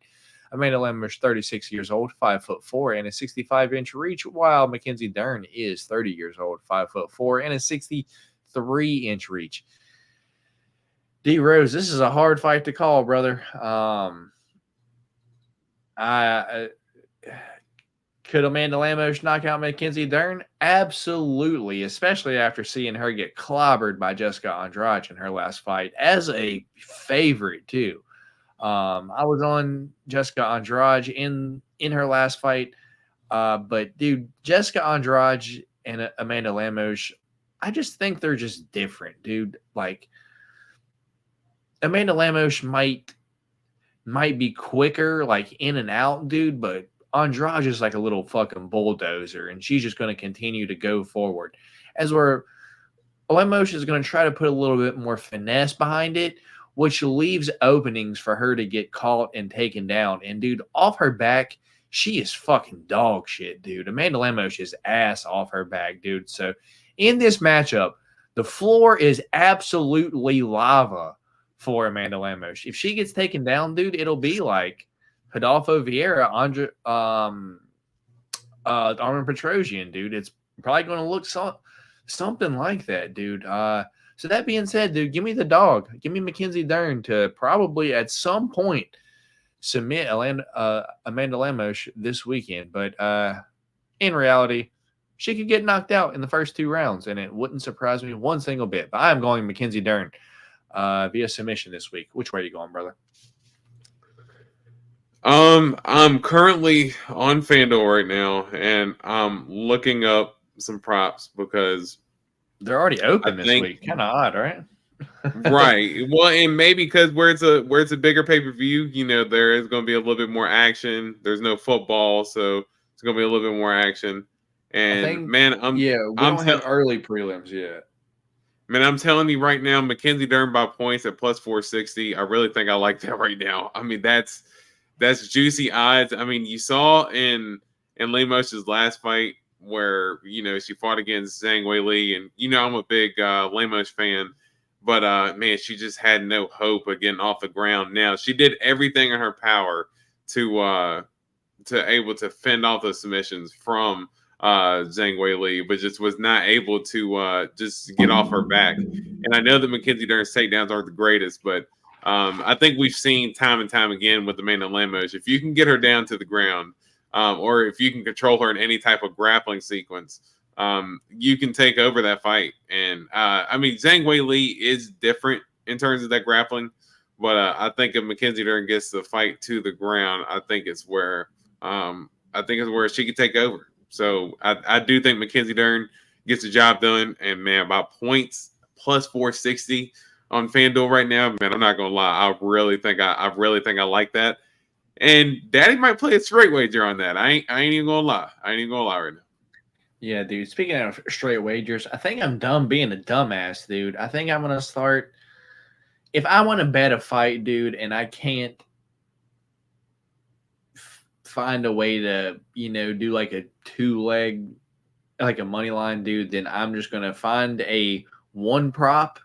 Amanda Lemos, 36 years old, 5'4", and a 65-inch reach, while Mackenzie Dern is 30 years old, 5'4", and a 63-inch reach. D Rose, this is a hard fight to call, brother. Could Amanda Lemos knock out Mackenzie Dern? Absolutely, especially after seeing her get clobbered by Jessica Andrade in her last fight as a favorite too. I was on Jessica Andrade in her last fight, but dude, Jessica Andrade and Amanda Lemos, I just think they're just different, dude. Like Amanda Lemos might be quicker, like in and out, dude, but Andrade is like a little fucking bulldozer, and she's just going to continue to go forward. As where Lemos is going to try to put a little bit more finesse behind it, which leaves openings for her to get caught and taken down. And, dude, off her back, she is fucking dog shit, dude. Amanda Lemos is ass off her back, dude. So, in this matchup, the floor is absolutely lava for Amanda Lemos. If she gets taken down, dude, it'll be like Rodolfo Vieira, Armin Petrosian, dude. It's probably going to look something like that, dude. So that being said, dude, give me the dog. Give me Mackenzie Dern to probably at some point submit Amanda Lemos this weekend. But in reality, she could get knocked out in the first 2 rounds, and it wouldn't surprise me one single bit. But I'm going Mackenzie Dern via submission this week. Which way are you going, brother? I'm currently on FanDuel right now, and I'm looking up some props because they're already open this week. Kind of odd, right? Right. Well, and maybe because where it's a bigger pay-per-view, there is going to be a little bit more action. There's no football, so it's going to be a little bit more action. And we don't have early prelims yet. Man, I'm telling you right now, Mackenzie Dern by points at +460. I really think I like that right now. I mean, that's juicy odds. I mean, you saw in Lemos' last fight where, she fought against Zhang Weili, and, I'm a big Lemos fan, but, man, she just had no hope of getting off the ground. Now, she did everything in her power to able to fend off the submissions from Zhang Weili, but just was not able to just get off her back. And I know that Mackenzie Dern's takedowns aren't the greatest, but I think we've seen time and time again with Amanda Lemos, if you can get her down to the ground, or if you can control her in any type of grappling sequence, you can take over that fight. And I mean, Zhang Weili is different in terms of that grappling, but I think if Mackenzie Dern gets the fight to the ground, I think it's where she could take over. So I do think Mackenzie Dern gets the job done. And man, about points +460 on FanDuel right now, man, I'm not gonna lie. I really think I like that. And Daddy might play a straight wager on that. I ain't even gonna lie. Right now. Yeah, dude. Speaking of straight wagers, I think I'm done being a dumbass, dude. I think I'm gonna start. If I want to bet a fight, dude, and I can't find a way to, do like a 2-leg, like a money line, dude, then I'm just gonna find a 1 prop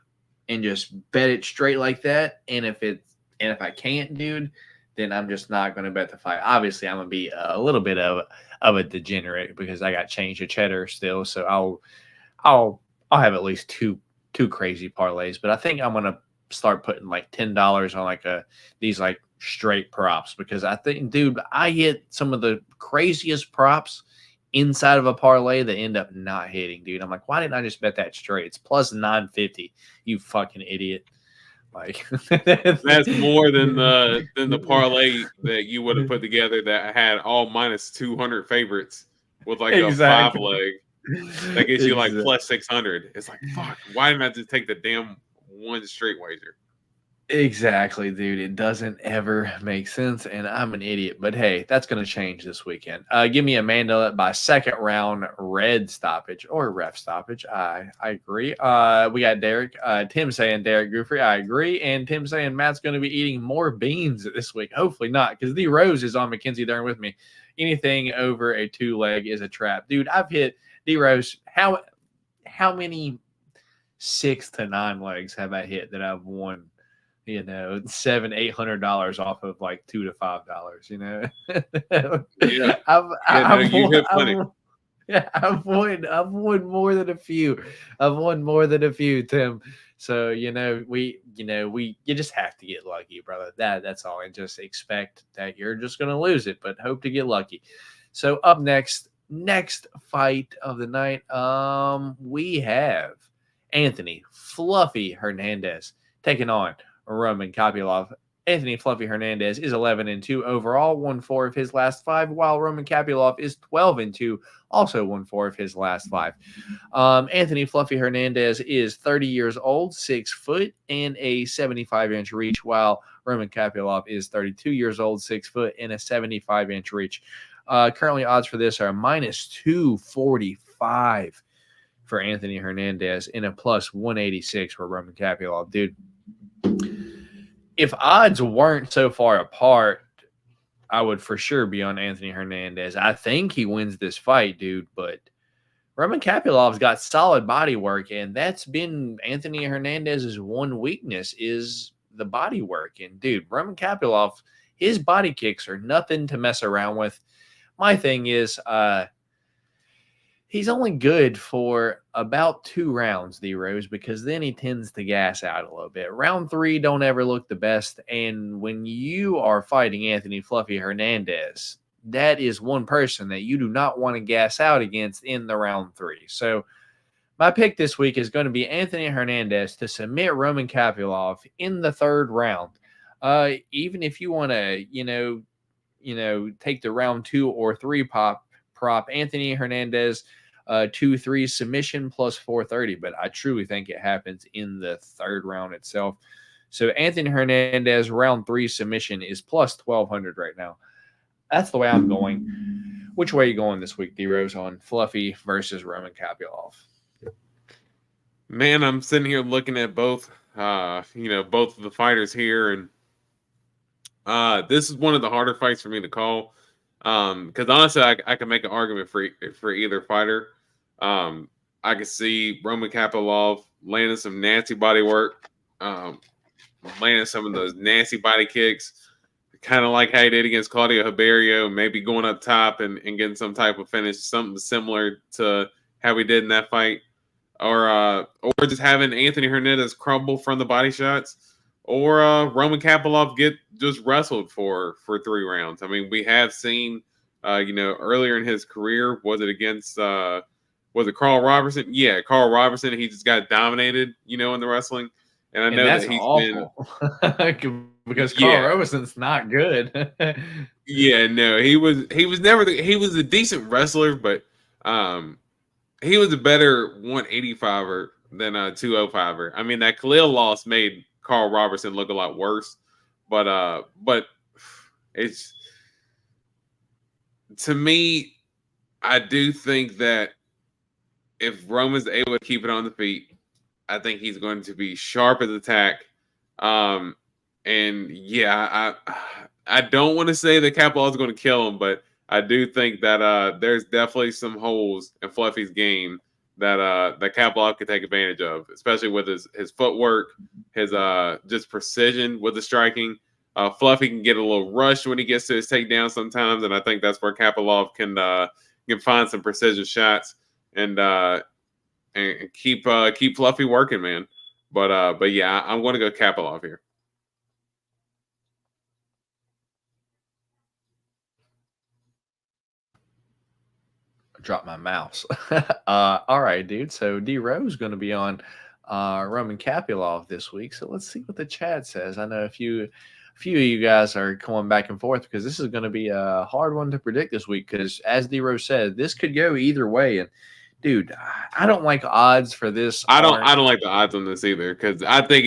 and just bet it straight like that. And if I can't, dude, then I'm just not going to bet the fight. Obviously, I'm going to be a little bit of a degenerate because I got change of cheddar still. So I'll have at least two crazy parlays, but I think I'm going to start putting like $10 on like these like straight props because I think, dude, I hit some of the craziest props inside of a parlay that end up not hitting, dude. I'm like, why didn't I just bet that straight? It's plus 950. You fucking idiot. Like that's more than the parlay that you would have put together that had all minus 200 favorites with like a 5-leg that gets you like plus 600. It's like, fuck, why didn't I just take the damn one straight wager? Exactly, dude. It doesn't ever make sense, and I'm an idiot. But hey, that's going to change this weekend. Give me Amanda by second round red stoppage or ref stoppage. I agree. We got Derek. Tim saying Derek Goofrey. I agree. And Tim saying Matt's going to be eating more beans this week. Hopefully not, because D Rose is on Mackenzie Dern with me. Anything over a 2-leg is a trap, dude. I've hit D Rose. How many 6 to 9 legs have I hit that I've won? $700-800 off of like $2 to $5. Yeah, I've won more than a few. I've won more than a few, Tim. So you just have to get lucky, brother. That's all, and just expect that you're just gonna lose it, but hope to get lucky. So up next fight of the night, we have Anthony Fluffy Hernandez taking on Roman Kopylov. Anthony Fluffy Hernandez is 11-2 overall, won 4 of his last 5, while Roman Kopylov is 12-2, also won 4 of his last 5. Anthony Fluffy Hernandez is 30 years old, 6 foot, and a 75-inch reach, while Roman Kopylov is 32 years old, 6 foot, and a 75-inch reach. Currently, odds for this are minus 245 for Anthony Hernandez and a plus 186 for Roman Kopylov. Dude, if odds weren't so far apart, I would for sure be on Anthony Hernandez. I think he wins this fight, dude, but Roman Kopylov's got solid body work, and that's been Anthony Hernandez's one weakness is the body work. And, dude, Roman Kopylov, his body kicks are nothing to mess around with. My thing is he's only good for about 2 rounds, D-Rose, because then he tends to gas out a little bit. Round 3 don't ever look the best, and when you are fighting Anthony Fluffy Hernandez, that is one person that you do not want to gas out against in the round 3. So my pick this week is going to be Anthony Hernandez to submit Roman Kopylov in the 3rd round. Even if you want to, take the round 2 or 3 prop, Anthony Hernandez 2-3 submission plus 430, but I truly think it happens in the 3rd round itself. So Anthony Hernandez round 3 submission is plus 1200 right now. That's the way I'm going. Which way are you going this week, D-Rose, on Fluffy versus Roman Kopylov? Man, I'm sitting here looking at both both of the fighters here, and this is one of the harder fights for me to call. Because honestly, I can make an argument for either fighter. I can see Roman Kopylov landing some nasty body work, landing some of those nasty body kicks, kind of like how he did against Claudio Ribeiro, maybe going up top and getting some type of finish, something similar to how he did in that fight, or just having Anthony Hernandez crumble from the body shots. Or Roman Kopylov get just wrestled for 3 rounds. I mean, we have seen, earlier in his career, was it against, was it Carl Robertson? Yeah, Carl Robertson. He just got dominated, in the wrestling. And I know that's that he's awful. Because Carl Roberson's not good. Yeah, no, he was a decent wrestler, but he was a better 185er than a 205er. I mean, that Khalil loss made Carl Robertson look a lot worse, but it's, to me, I do think that if Roman's able to keep it on the feet, I think he's going to be sharp as attack. And yeah, I don't want to say that Kopylov is going to kill him, but I do think that there's definitely some holes in Fluffy's game that Kopylov could take advantage of, especially with his footwork, his just precision with the striking. Fluffy can get a little rushed when he gets to his takedown sometimes, and I think that's where Kapilov can find some precision shots and keep Fluffy working, man. But yeah, I'm going to go Kapilov here. Drop my mouse. All right, dude. So D Rose going to be on Roman Kapilov this week. So let's see what the chat says. I know a few of you guys are going back and forth because this is going to be a hard one to predict this week. Because as D Rose said, this could go either way. And dude, I don't like odds for this. I don't like the odds on this either because I think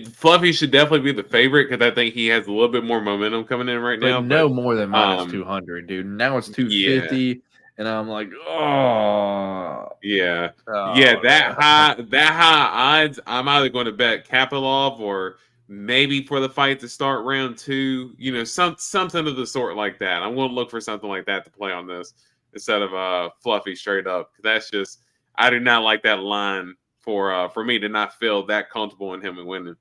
Fluffy should definitely be the favorite because I think he has a little bit more momentum coming in right now. No more than minus 200, dude. Now it's 250. Yeah. And I'm like, oh yeah, that high odds. I'm either going to bet Kapilov or maybe for the fight to start round 2. You know, something of the sort like that. I'm going to look for something like that to play on this instead of Fluffy straight up. That's just I do not like that line for me to not feel that comfortable in him and winning.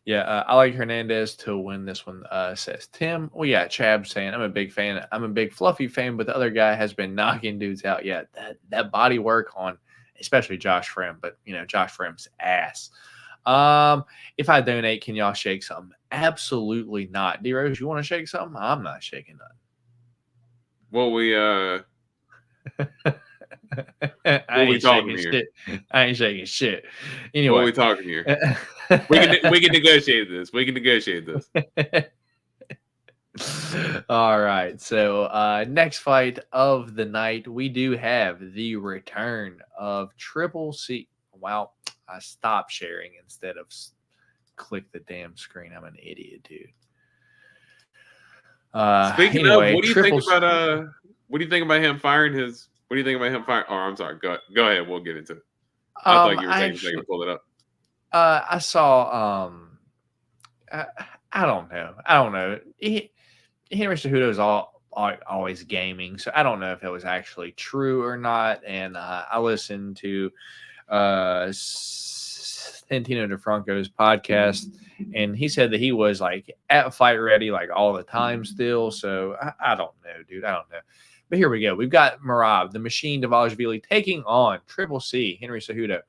Yeah, I like Hernandez to win this one, says Tim. Well, yeah, Chab saying, I'm a big fan. I'm a big Fluffy fan, but the other guy has been knocking dudes out. Yeah, that body work on, especially Josh Frem, but, you know, Josh Frem's ass. If I donate, can y'all shake something? Absolutely not. D-Rose, you want to shake something? I'm not shaking nothing. Well, I ain't shaking shit. I ain't shaking shit. Anyway, what are we talking here? we can negotiate this. We can negotiate this. All right. So next fight of the night, we do have the return of Triple C. Wow, I stopped sharing instead of click the damn screen. I'm an idiot, dude. Speaking of, what do you think about what do you think about him firing his? What do you think about him firing? Oh, I'm sorry. Go ahead. We'll get into it. I thought you were taking a second to pull it up. I saw. I don't know. Henry Cejudo's always gaming, so I don't know if it was actually true or not. And I listened to Santino DeFranco's podcast, and he said that he was like at fight ready like all the time still. So I don't know, dude. I don't know. But here we go. We've got Merab, the Machine Dvalishvili, taking on Triple C, Henry Cejudo.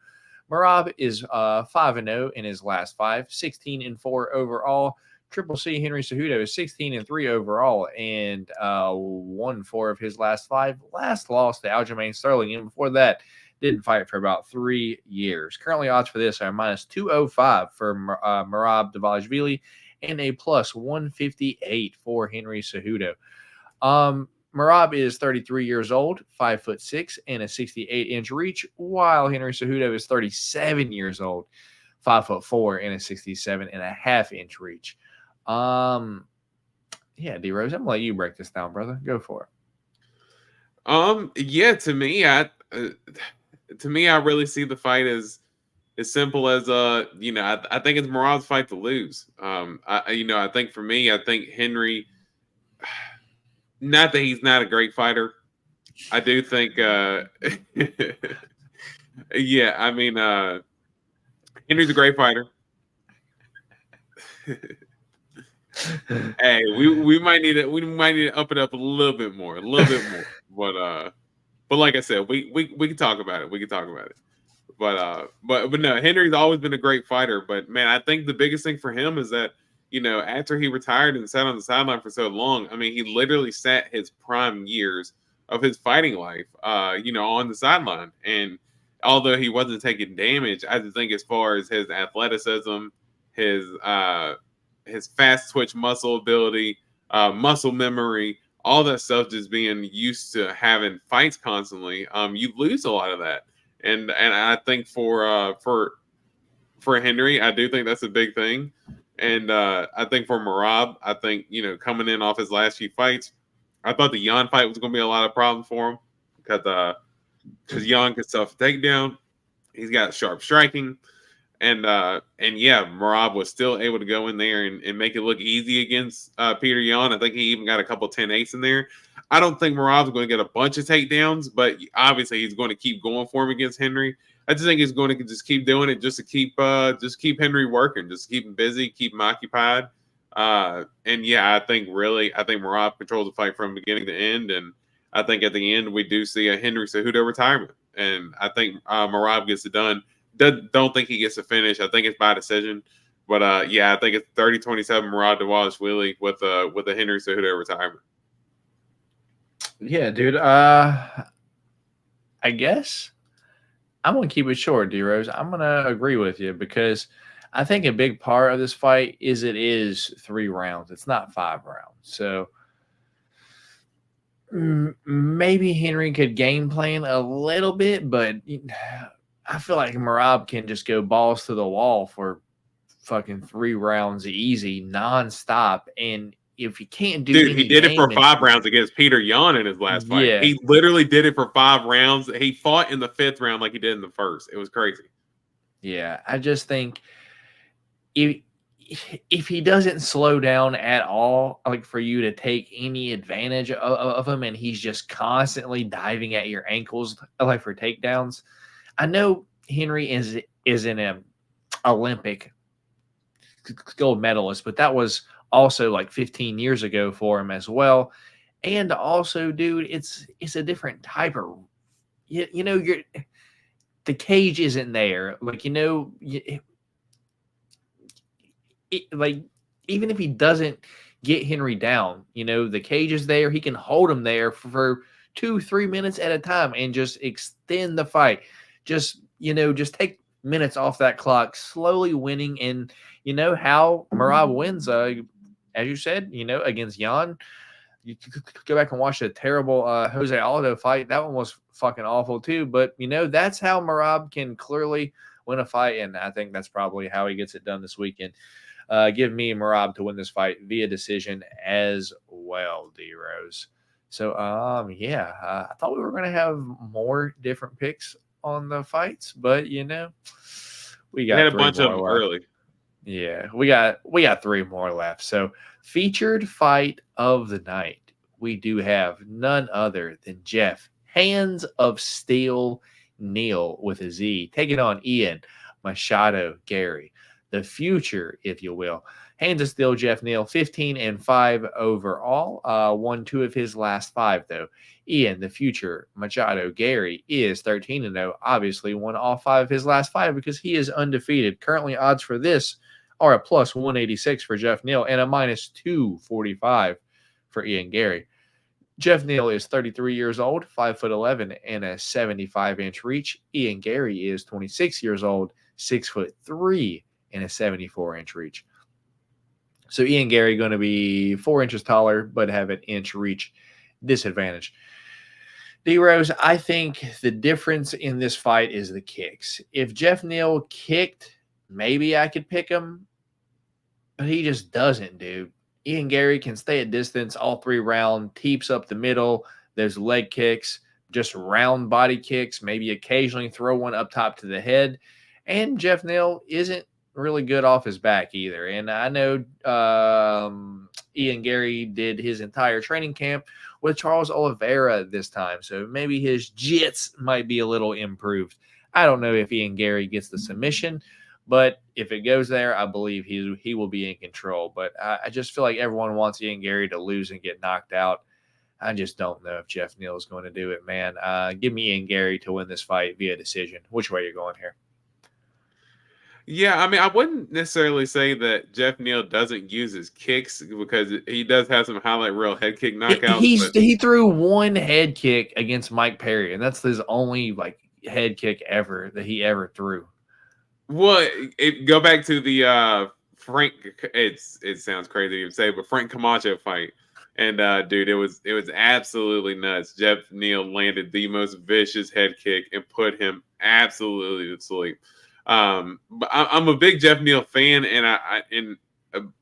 Merab is 5-0 in his last 5, 16-4 overall. Triple C, Henry Cejudo, is 16-3 overall and 1-4 of his last 5. Last loss to Aljamain Sterling, and before that, didn't fight for about 3 years. Currently, odds for this are minus 205 for Merab Dvalishvili and a plus 158 for Henry Cejudo. Merab is 33 years old, 5'6", and a 68-inch reach, while Henry Cejudo is 37 years old, 5'4", and a 67.5-inch reach. Yeah, D-Rose, I'm gonna let you break this down, brother. Go for it. Yeah, to me, I really see the fight as simple as I think it's Merab's fight to lose. I think for me, I think Henry. Not that he's not a great fighter. I do think, yeah, I mean, Henry's a great fighter. Hey, we might need to up it up a little bit more. But like I said, we can talk about it. But no, Henry's always been a great fighter. But man, I think the biggest thing for him is that, after he retired and sat on the sideline for so long, I mean, he literally sat his prime years of his fighting life, on the sideline. And although he wasn't taking damage, I just think as far as his athleticism, his fast twitch muscle ability, muscle memory, all that stuff, just being used to having fights constantly, you lose a lot of that. And I think for Henry, I do think that's a big thing. And I think for Merab, I think, coming in off his last few fights, I thought the Jan fight was going to be a lot of problems for him because Jan can self takedown. He's got sharp striking. And yeah, Merab was still able to go in there and make it look easy against Peter Yan. I think he even got a couple 10-8s in there. I don't think Merab's going to get a bunch of takedowns, but obviously he's going to keep going for him against Henry. I just think he's going to just keep doing it just to keep Henry working, just keep him busy, keep him occupied. And yeah, I think Merab controls the fight from beginning to end, and I think at the end we do see a Henry Cejudo retirement, and I think Merab gets it done. Don't think he gets a finish. I think it's by decision, but yeah, I think it's 30-27 Merab Dvalishvili with a Henry Cejudo retirement. Yeah, dude. I guess I'm gonna keep it short, D Rose. I'm gonna agree with you because I think a big part of this fight is it is 3 rounds. It's not 5 rounds. So maybe Henry could game plan a little bit, but I feel like Merab can just go balls to the wall for fucking 3 rounds easy, nonstop. And if he can't do Dude, he did it for 5 rounds against Peter Yan in his last fight. Yeah. He literally did it for 5 rounds. He fought in the 5th round like he did in the first. It was crazy. Yeah, I just think if he doesn't slow down at all, like for you to take any advantage of him, and he's just constantly diving at your ankles, like for takedowns. I know Henry is an Olympic gold medalist, but that was also like 15 years ago for him as well. And also, dude, it's a different type of, you know, the cage isn't there. Like, you know, like even if he doesn't get Henry down, you know, the cage is there. He can hold him there for 2-3 minutes at a time and just extend the fight. Just, you know, just take minutes off that clock, slowly winning. And you know how Merab wins, as you said, you know, against Yan. You could go back and watch the terrible Jose Aldo fight. That one was fucking awful too. But, you know, that's how Merab can clearly win a fight. And I think that's probably how he gets it done this weekend. Give me Merab to win this fight via decision as well, D-Rose. So, yeah, I thought we were going to have more different picks on the fights. But, you know, we got a bunch of them early. Yeah, we got 3 more left. So, featured fight of the night, we do have none other than Jeff Hands of Steel Neal with a Z taking on Ian Machado Gary, the future, if you will. Hands of Steel Jeff Neal, 15-5 overall. Won 2 of his last 5 though. Ian, the future Machado Gary, is 13-0. Obviously, won all 5 of his last 5 because he is undefeated. Currently, odds for this are a plus 186 for Jeff Neal and a minus 245 for Ian Gary. Jeff Neal is 33 years old, 5'11", and a 75-inch reach. Ian Gary is 26 years old, 6'3", and a 74-inch reach. So Ian Gary going to be 4 inches taller, but have an inch reach disadvantage. D-Rose, I think the difference in this fight is the kicks. If Jeff Neal kicked, maybe I could pick him, but he just doesn't, dude. Ian Gary can stay at distance all 3 rounds, teeps up the middle. There's leg kicks, just round body kicks, maybe occasionally throw one up top to the head. And Jeff Neal isn't really good off his back either. And I know Ian Gary did his entire training camp with Charles Oliveira this time. So maybe his jits might be a little improved. I don't know if Ian Gary gets the submission, but if it goes there, I believe he will be in control. But I just feel like everyone wants Ian Gary to lose and get knocked out. I just don't know if Jeff Neal is going to do it, man. Give me Ian Gary to win this fight via decision. Which way are you going here? Yeah, I mean, I wouldn't necessarily say that Jeff Neal doesn't use his kicks because he does have some highlight reel head kick knockouts. He threw 1 head kick against Mike Perry, and that's his only like head kick ever that he ever threw. Well, go back to the Frank. It sounds crazy to say, but Frank Camacho fight, and dude, it was absolutely nuts. Jeff Neal landed the most vicious head kick and put him absolutely to sleep. But I'm a big Jeff Neal fan, and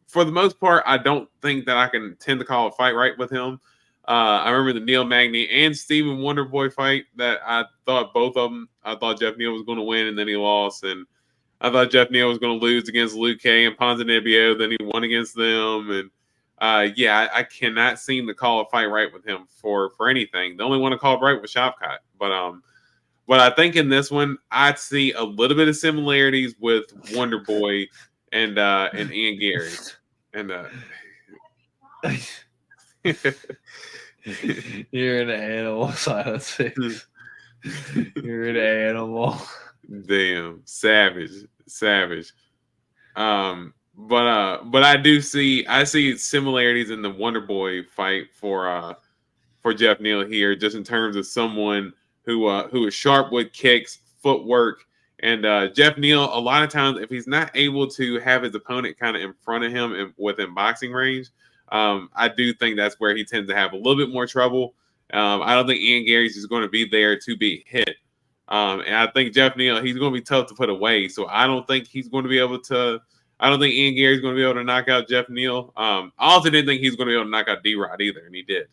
for the most part, I don't think that I can tend to call a fight right with him. I remember the Neil Magny and Stephen Wonderboy fight that I thought both of them. I thought Jeff Neal was going to win, and then he lost, and I thought Jeff Neal was going to lose against Luke Kay and Ponzinibbio. Then he won against them, and yeah, I cannot seem to call a fight right with him for anything. The only one to call it right was Shavkat, but I think in this one, I'd see a little bit of similarities with Wonderboy and Ian Gary. And You're an animal, Silent Six. You're an animal. damn, savage. But I see similarities in the Wonder Boy fight for Jeff Neal here, just in terms of someone who is sharp with kicks, footwork, and Jeff Neal. A lot of times, if he's not able to have his opponent kind of in front of him within boxing range, I do think that's where he tends to have a little bit more trouble. I don't think Ian Gary's is going to be there to be hit. And I think Jeff Neal, he's going to be tough to put away. So I don't think he's going to be able to. I don't think Ian Gary's going to be able to knock out Jeff Neal. I also didn't think he's going to be able to knock out D-Rod either, and he did.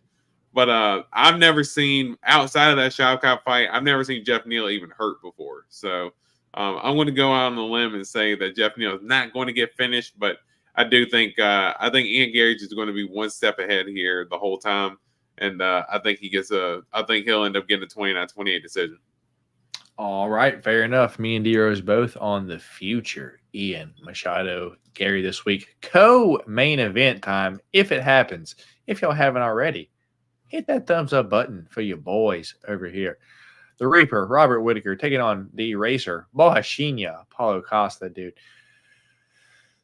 But I've never seen, outside of that Shavkat fight, I've never seen Jeff Neal even hurt before. So I'm going to go out on a limb and say that Jeff Neal is not going to get finished. But I do think Ian Gary's is going to be one step ahead here the whole time. And I think he'll end up getting a 29-28 decision. All right, fair enough. Me and D-Rose both on the future Ian Machado Gary this week. Co-main event time, if it happens. If y'all haven't already, hit that thumbs up button for your boys over here. The Reaper, Robert Whitaker, taking on the Eraser, Bohashinia, Paulo Costa, dude.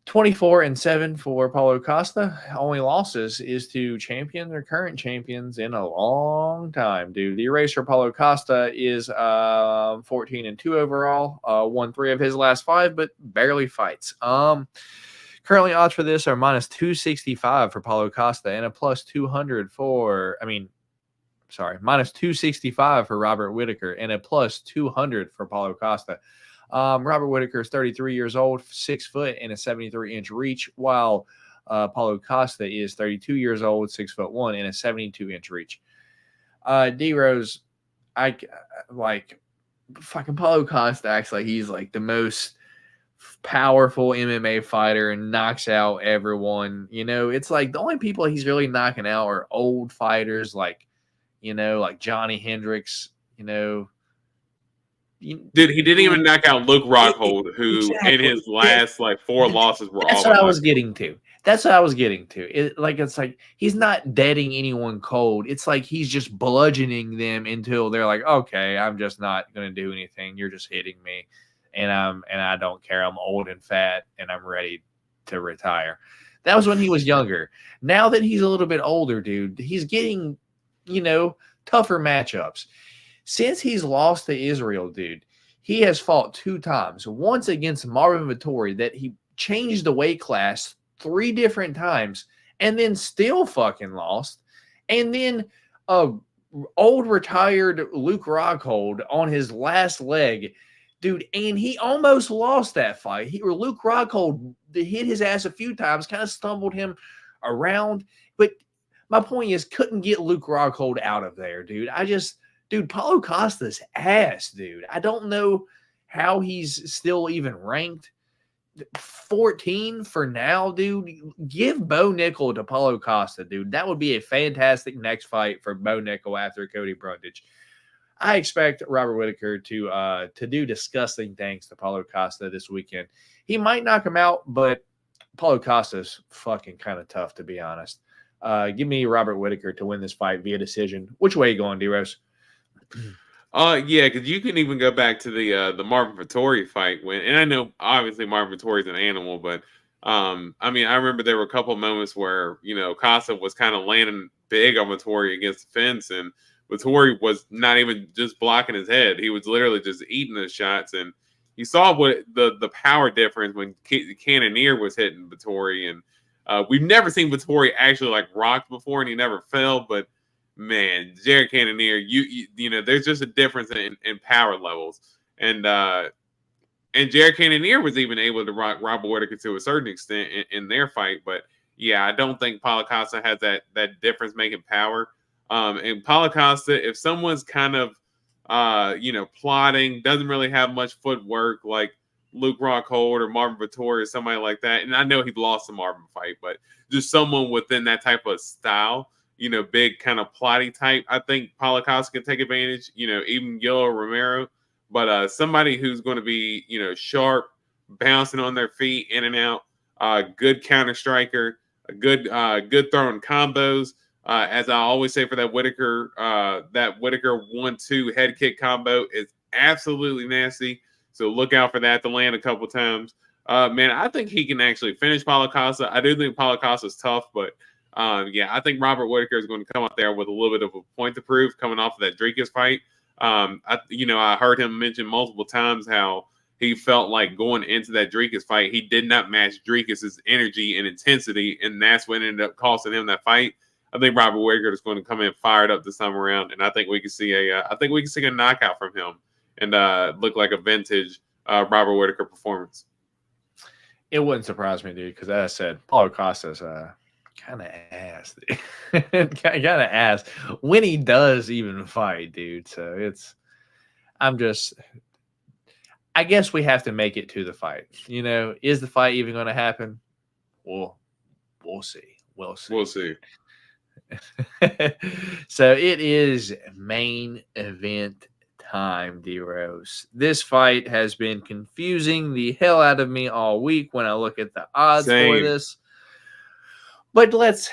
24-7 for Paulo Costa. Only losses is to champions or current champions in a long time, dude. The Eraser Paulo Costa is 14-2 overall. Won 3 of his last 5, but barely fights. Currently odds for this are minus 265 for Paulo Costa and a plus 200 minus 265 for Robert Whitaker and a plus 200 for Paulo Costa. Robert Whitaker is 33 years old, 6 foot, and a 73-inch reach, while Paulo Costa is 32 years old, 6'1", and a 72-inch reach. D-Rose, fucking Paulo Costa acts like he's like the most powerful MMA fighter and knocks out everyone. You know, it's like the only people he's really knocking out are old fighters like Johnny Hendricks, Dude, he didn't even knock out Luke Rockhold, who in his last 4 losses were That's all. What I was getting to. That's what I was getting to. It's like he's not deading anyone cold. It's like he's just bludgeoning them until they're like, okay, I'm just not going to do anything. You're just hitting me, and I don't care. I'm old and fat, and I'm ready to retire. That was when he was younger. Now that he's a little bit older, dude, he's getting tougher matchups. Since he's lost to Israel, dude, he has fought 2 times. Once against Marvin Vettori, that he changed the weight class 3 different times and then still fucking lost. And then old retired Luke Rockhold on his last leg, dude, and he almost lost that fight. Luke Rockhold hit his ass a few times, kind of stumbled him around. But my point is, couldn't get Luke Rockhold out of there, dude. Dude, Paulo Costa's ass, dude. I don't know how he's still even ranked 14 for now, dude. Give Bo Nickel to Paulo Costa, dude. That would be a fantastic next fight for Bo Nickel after Cody Brundage. I expect Robert Whitaker to do disgusting things to Paulo Costa this weekend. He might knock him out, but Paulo Costa's fucking kind of tough, to be honest. Give me Robert Whitaker to win this fight via decision. Which way are you going, D-Rose? Yeah, because you can even go back to the Marvin Vettori fight and I know obviously Marvin Vettori is an animal, but I remember there were a couple of moments where Costa was kind of landing big on Vettori against the fence, and Vettori was not even just blocking his head; he was literally just eating the shots. And you saw what the power difference when Cannonier was hitting Vettori, and we've never seen Vettori actually rocked before, and he never fell, but. Man, Jared Cannonier, you know, there's just a difference in power levels, and Jared Cannonier was even able to rock Robert Whitaker to a certain extent in their fight, but yeah, I don't think Paulo Costa has that difference making power. And Paulo Costa, if someone's kind of plotting, doesn't really have much footwork like Luke Rockhold or Marvin Vettori or somebody like that, and I know he lost the Marvin fight, but just someone within that type of style. Big kind of plotty type. I think Paulo Costa can take advantage, even Yoel Romero. But somebody who's going to be, sharp, bouncing on their feet, in and out, good counter striker. good throwing combos. As I always say for that Whitaker 1-2 head kick combo is absolutely nasty. So look out for that to land a couple times. Man, I think he can actually finish Paulo Costa. I do think Paulo Costa is tough, but I think Robert Whitaker is going to come out there with a little bit of a point to prove coming off of that Dricus fight. I heard him mention multiple times how he felt like going into that Dricus fight, he did not match Dricus's energy and intensity, and that's what ended up costing him that fight. I think Robert Whitaker is going to come in fired up this time around, and I think we can see a knockout from him and look like a vintage Robert Whitaker performance. It wouldn't surprise me, dude, because as I said, Paulo Costa's kind of ass, dude. kind of ass when he does even fight, dude. So I guess we have to make it to the fight. Is the fight even going to happen? Well, we'll see. We'll see. So it is main event time, D-Rose. This fight has been confusing the hell out of me all week when I look at the odds for this. But let's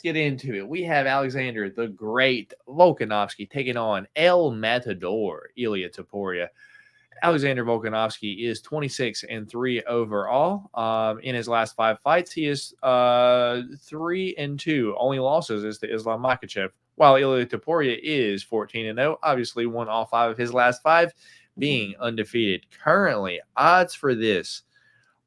get into it. We have Alexander the Great Volkanovski taking on El Matador Ilia Topuria. Alexander Volkanovski is 26-3 overall. In his last 5 fights, he is 3-2. Only losses is to Islam Makhachev, while Ilia Topuria is 14-0. Obviously, won all 5 of his last 5, being undefeated. Currently, odds for this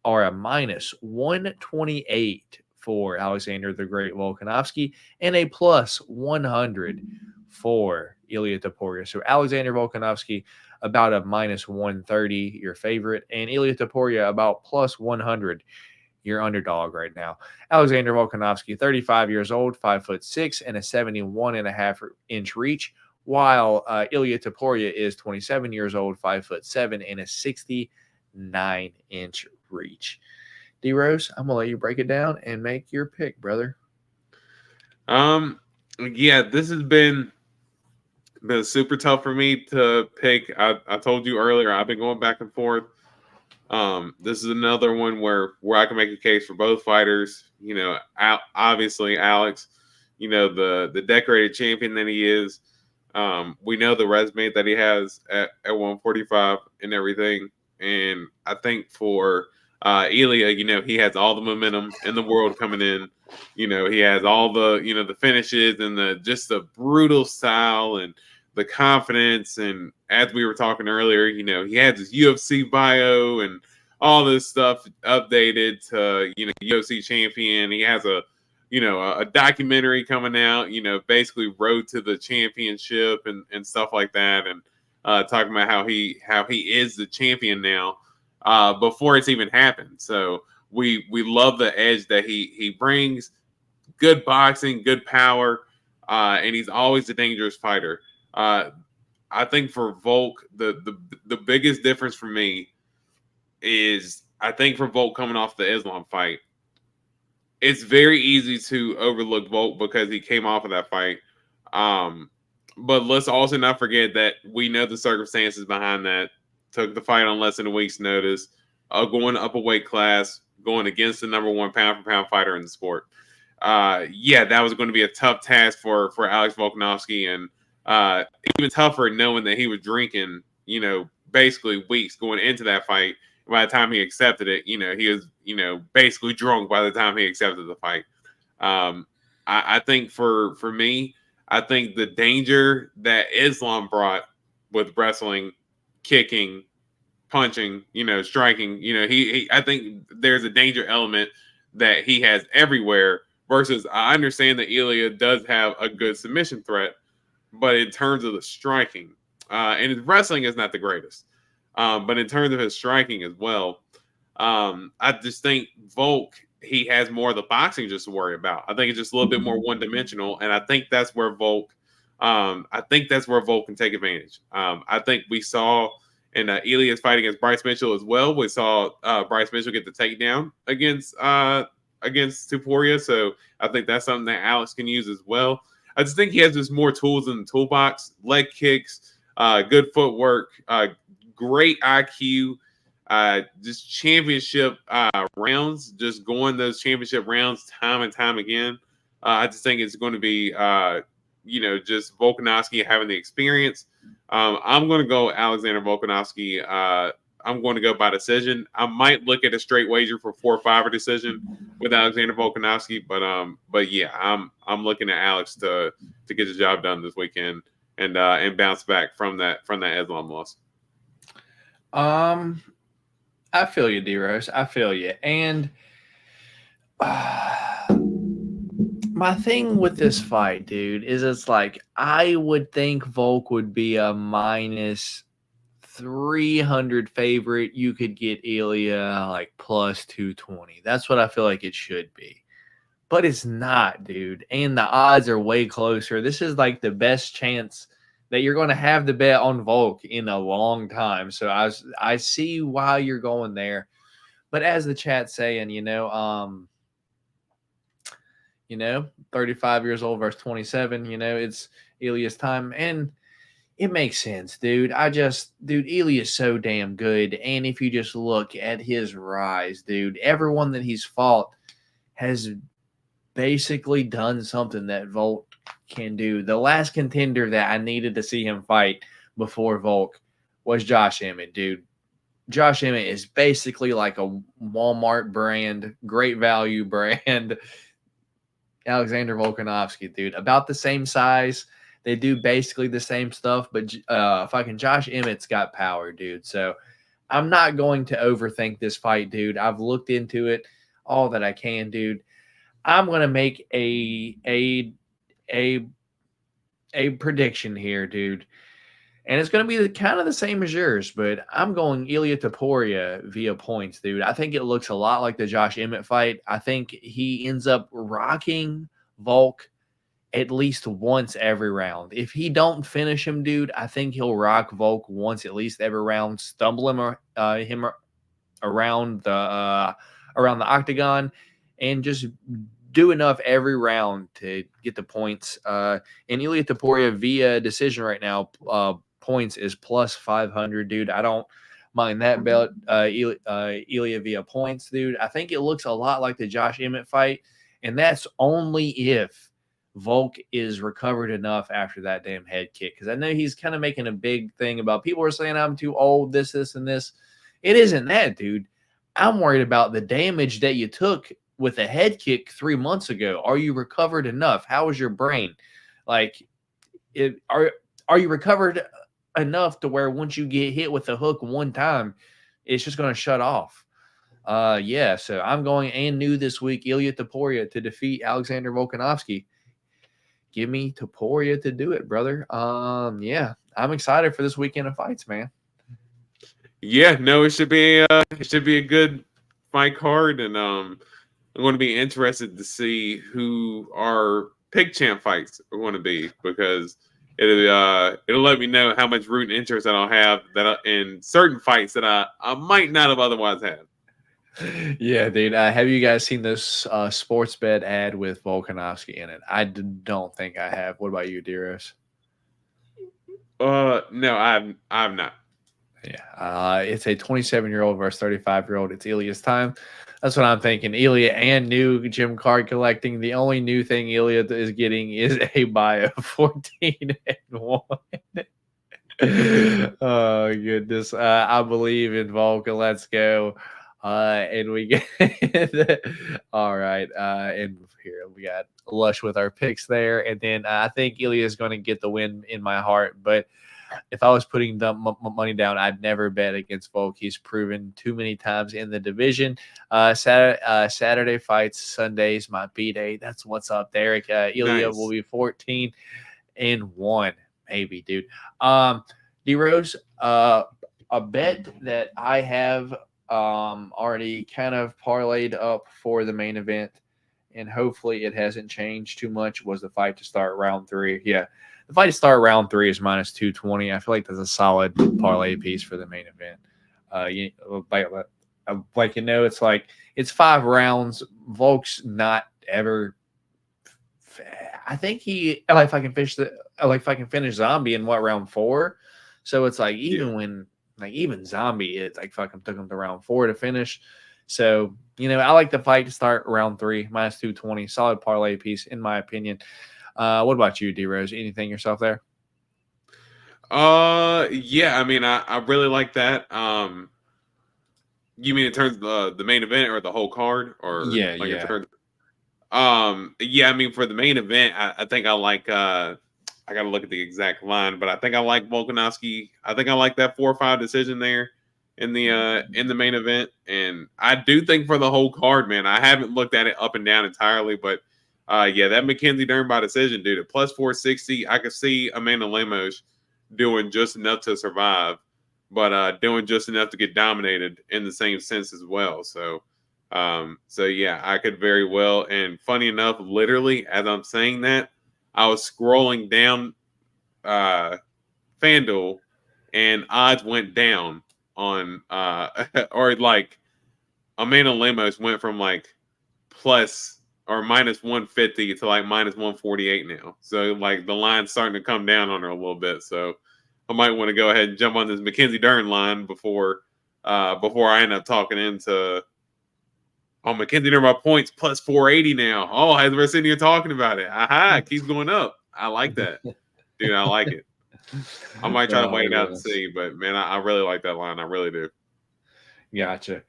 are a minus 128 for Alexander the Great Volkanovski and a plus 100 for Ilia Topuria. So Alexander Volkanovski about a minus 130, your favorite, and Ilia Topuria about plus 100, your underdog right now. Alexander Volkanovski, 35 years old, 5'6", and a 71.5-inch reach, while Ilia Topuria is 27 years old, 5'7", and a 69-inch reach. D-Rose, I'm going to let you break it down and make your pick, brother. This has been super tough for me to pick. I told you earlier, I've been going back and forth. This is another one where I can make a case for both fighters. Obviously Alex, the decorated champion that he is. We know the resume that he has at 145 and everything. And I think for Ilia, he has all the momentum in the world coming in. He has all the, the finishes and the brutal style and the confidence. And as we were talking earlier, he has his UFC bio and all this stuff updated to, UFC champion. He has a documentary coming out, basically Road to the Championship and stuff like that. And talking about how he is the champion now before it's even happened. So we love the edge that he brings. Good boxing, good power, and he's always a dangerous fighter. I think for Volk, the biggest difference for me is I think for Volk coming off the Islam fight, it's very easy to overlook Volk because he came off of that fight. But let's also not forget that we know the circumstances behind that. Took the fight on less than a week's notice, going up a weight class, going against the number 1 pound-for-pound fighter in the sport. That was going to be a tough task for Alex Volkanovski, and even tougher knowing that he was drinking, basically weeks going into that fight. By the time he accepted it, he was, basically drunk by the time he accepted the fight. I think for me, I think the danger that Islam brought with wrestling, kicking, punching, striking, I think there's a danger element that he has everywhere versus I understand that Ilia does have a good submission threat, but in terms of the striking, and his wrestling is not the greatest, but in terms of his striking as well, I just think Volk, he has more of the boxing just to worry about. I think it's just a little bit more one-dimensional, and I think that's where Volk can take advantage. I think we saw in Ilia's fight against Bryce Mitchell as well. We saw Bryce Mitchell get the takedown against Topuria, so I think that's something that Alex can use as well. I just think he has just more tools in the toolbox: leg kicks, good footwork, great IQ. just championship rounds, just going those championship rounds time and time again. I just think it's going to be, just Volkanovski having the experience. I'm going to go Alexander Volkanovski. I'm going to go by decision. I might look at a straight wager for 4-5 decision with Alexander Volkanovski, but yeah, I'm looking at Alex to get the job done this weekend and bounce back from that Islam loss. I feel you, D-Rose. I feel you. And my thing with this fight, dude, is it's like I would think Volk would be a minus 300 favorite. You could get Ilia like plus 220. That's what I feel like it should be. But it's not, dude. And the odds are way closer. This is like the best chance that you're going to have the bet on Volk in a long time. So I see why you're going there. But as the chat's saying, 35 years old versus 27, it's Ilia's time. And it makes sense, dude. Ilia is so damn good. And if you just look at his rise, dude, everyone that he's fought has basically done something that Volk can do. The last contender that I needed to see him fight before Volk was Josh Emmett, dude. Josh Emmett is basically like a Walmart brand, great value brand. Alexander Volkanovski, dude, about the same size. They do basically the same stuff, but fucking Josh Emmett's got power, dude. So I'm not going to overthink this fight, dude. I've looked into it all that I can, dude. I'm going to make a prediction here, dude. And it's going to be kind of the same as yours, but I'm going Ilia Topuria via points, dude. I think it looks a lot like the Josh Emmett fight. I think he ends up rocking Volk at least once every round. If he don't finish him, dude, I think he'll rock Volk once at least every round, stumble him around the octagon, and just do enough every round to get the points. And Ilia Topuria via decision right now, points is plus 500, dude. I don't mind that belt. Ilia via points, dude. I think it looks a lot like the Josh Emmett fight, and that's only if Volk is recovered enough after that damn head kick. Because I know he's kind of making a big thing about people are saying I'm too old, this, and this. It isn't that, dude. I'm worried about the damage that you took with a head kick 3 months ago. Are you recovered enough? How is your brain? Like, are you recovered enough to where once you get hit with a hook one time, it's just going to shut off? So I'm going and new this week, Ilia Topuria to defeat Alexander Volkanovski. Give me Topuria to do it, brother. I'm excited for this weekend of fights, man. Yeah, no, it should be a good fight card, and I'm going to be interested to see who our pig champ fights are going to be, because it'll let me know how much root and interest that I'll have in certain fights that I might not have otherwise had. Yeah, dude. Have you guys seen this sports bet ad with Volkanovski in it? I don't think I have. What about you, Deros? No, I've not. Yeah, it's a 27-year-old versus 35-year-old. It's Ilia's time. That's what I'm thinking. Ilia and new gym card collecting. The only new thing Ilia is getting is a buy of 14-1. Oh, goodness. I believe in Volka. Let's go. And we get all right. And here we got lush with our picks there. And then I think Ilia is going to get the win in my heart. But if I was putting the money down, I'd never bet against Volk. He's proven too many times in the division. Saturday fights, Sundays, my B-day. That's what's up, Derek. Ilia will be 14-1, maybe, dude. D-Rose, a bet that I have already kind of parlayed up for the main event, and hopefully it hasn't changed too much, was the fight to start round 3. Yeah. The fight to start round 3 is minus 220. I feel like that's a solid parlay piece for the main event. It's like it's 5 rounds. Volk's not ever. I think if I can finish Zombie in round 4. So it's like even when Like even Zombie, it like fucking took him to round 4 to finish. So, I like the fight to start round 3, minus 220. Solid parlay piece, in my opinion. What about you, D Rose? Anything yourself there? Yeah, I mean, I really like that. You mean in terms of the main event or the whole card, or Yeah, like in yeah. terms? Yeah, I mean for the main event, I think I like. I got to look at the exact line, but I think I like Volkanovski. I think I like that 4-5 decision there in the main event, and I do think for the whole card, man. I haven't looked at it up and down entirely, but yeah, that Mackenzie Dern by decision, dude, at plus 460, I could see Amanda Lemos doing just enough to survive, but doing just enough to get dominated in the same sense as well. So yeah, I could very well. And funny enough, literally as I'm saying that, I was scrolling down FanDuel, and odds went down on or like Amanda Lemos went from like plus or minus 150 to like minus 148 now. So like the line's starting to come down on her a little bit. So I might want to go ahead and jump on this Mackenzie Dern line before I end up talking into Mackenzie Dern by points plus 480 now. Oh, as we're sitting here talking about it. Aha, it keeps going up. I like that. Dude, I like it. I might try to wait it out and see, but man, I really like that line. I really do. Gotcha.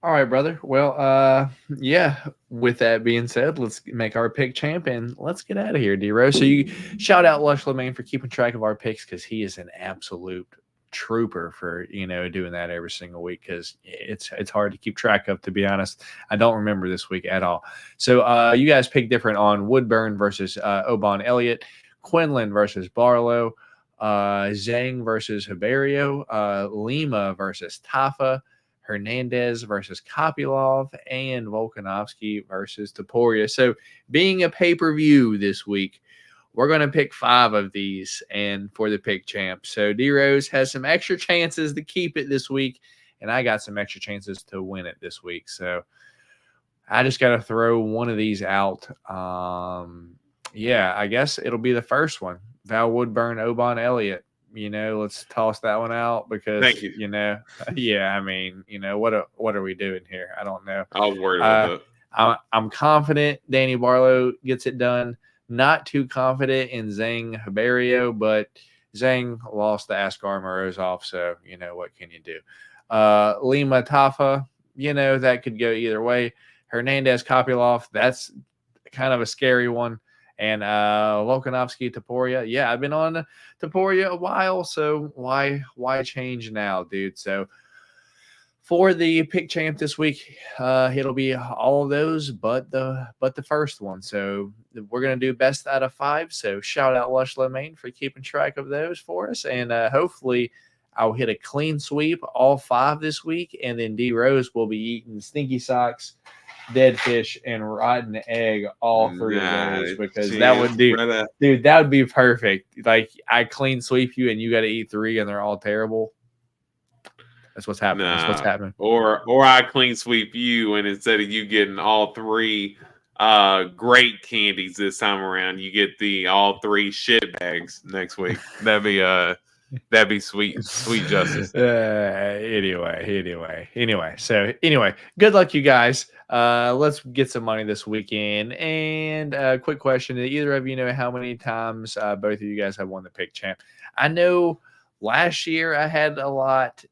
All right, brother. Well, yeah, with that being said, let's make our pick champ and let's get out of here, D-Rose. So you shout out Lush Lemaine for keeping track of our picks because he is an absolute trooper for, doing that every single week because it's hard to keep track of, to be honest. I don't remember this week at all. So you guys picked different on Woodburn versus Oban Elliott, Quinlan versus Barlow, Zhang versus Hiberio, Lima versus Tafa, Hernandez versus Kopylov, and Volkanovski versus Topuria. So being a pay-per-view this week, we're going to pick 5 of these and for the pick champ. So D-Rose has some extra chances to keep it this week, and I got some extra chances to win it this week. So I just got to throw one of these out. Yeah, I guess it'll be the first one. Val Woodburn, Oban Elliott. Let's toss that one out because, Thank you. Yeah, I mean, what are we doing here? I don't know. I was worried about that. I'm confident Danny Barlow gets it done. Not too confident in Zhang Hiberio, but Zhang lost the Askar Morozov, so, what can you do? Lima Tafa, that could go either way. Hernandez Kopylov, that's kind of a scary one. And Volkanovski, Topuria. Yeah, I've been on Topuria a while, so why change now, dude? So for the pick champ this week, it'll be all of those, but the first one. So we're gonna do best out of 5. So shout out Lush Lemaine for keeping track of those for us, and hopefully I'll hit a clean sweep all 5 this week, and then D Rose will be eating stinky socks, dead fish, and rotten egg all 3 of those because that would do, dude, that would be perfect. Like I clean sweep you and you got to eat 3 and they're all terrible. That's what's happening. That's what's happening. Or I clean sweep you, and instead of you getting all 3 great candies this time around, you get the all 3 shit bags next week. That'd be sweet justice. Anyway. So good luck, you guys. Let's get some money this weekend. And quick question: do either of you know how many times both of you guys have won the pick champ? I know last year I had a lot.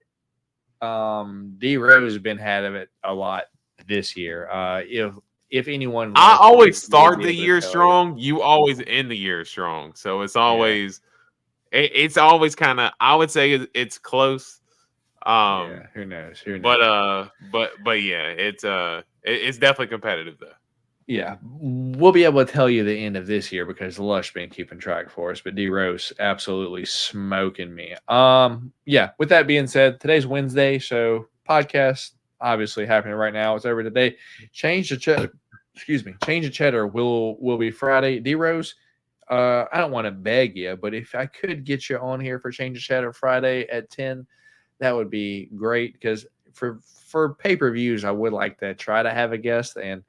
D Rose been had of it a lot this year. If anyone, I always start the year strong. You always end the year strong. So it's always. Yeah. It's always kind of, I would say it's close. Yeah, who knows? But yeah, it's definitely competitive though. Yeah, we'll be able to tell you the end of this year because Lush been keeping track for us, but D Rose absolutely smoking me. Yeah. With that being said, today's Wednesday, so podcast obviously happening right now. It's over today. Change the cheddar will be Friday. D Rose. I don't want to beg you, but if I could get you on here for Change of Chatter Friday at 10, that would be great because for pay-per-views, I would like to try to have a guest, and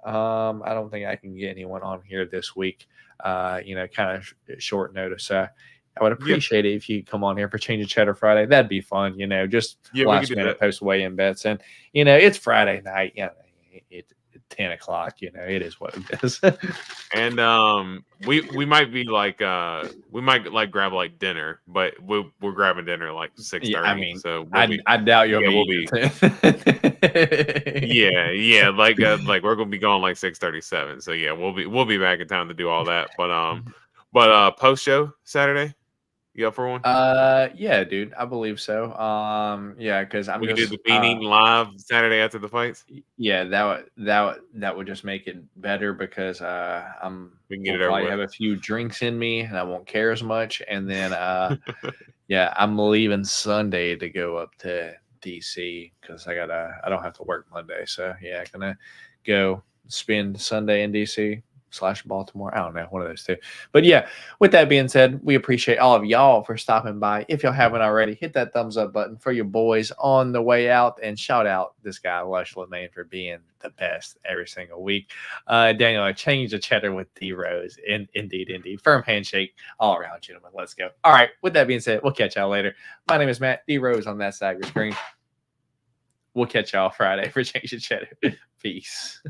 I don't think I can get anyone on here this week, kind of short notice. I would appreciate it if you come on here for Change of Cheddar Friday. That'd be fun, just last minute post weigh-in bets. And, it's Friday night. It's 10 o'clock. It is what it is. And we might be like we might like grab like dinner, but we're grabbing dinner like 6:30. Yeah, I mean, so I doubt you'll be. Yeah, like we're gonna be going like 6:37. So yeah, we'll be back in time to do all that. But post show Saturday, you up for one? Yeah, dude, I believe so. Yeah, because we can do the Bean Eating live Saturday after the fights. Yeah, that would just make it better because we can get it probably have a few drinks in me and I won't care as much. And then yeah, I'm leaving Sunday to go up to DC because I don't have to work Monday. So yeah, gonna go spend Sunday in DC / Baltimore. I don't know, one of those two. But yeah, with that being said, we appreciate all of y'all for stopping by. If y'all haven't already, hit that thumbs up button for your boys on the way out, and shout out this guy Lush LeMain for being the best every single week. Daniel, I changed the cheddar with D Rose. Indeed. Firm handshake all around, gentlemen. Let's go. All right, with that being said, we'll catch y'all later. My name is Matt. D Rose on that side of your screen. We'll catch y'all Friday for Change the Cheddar. Peace.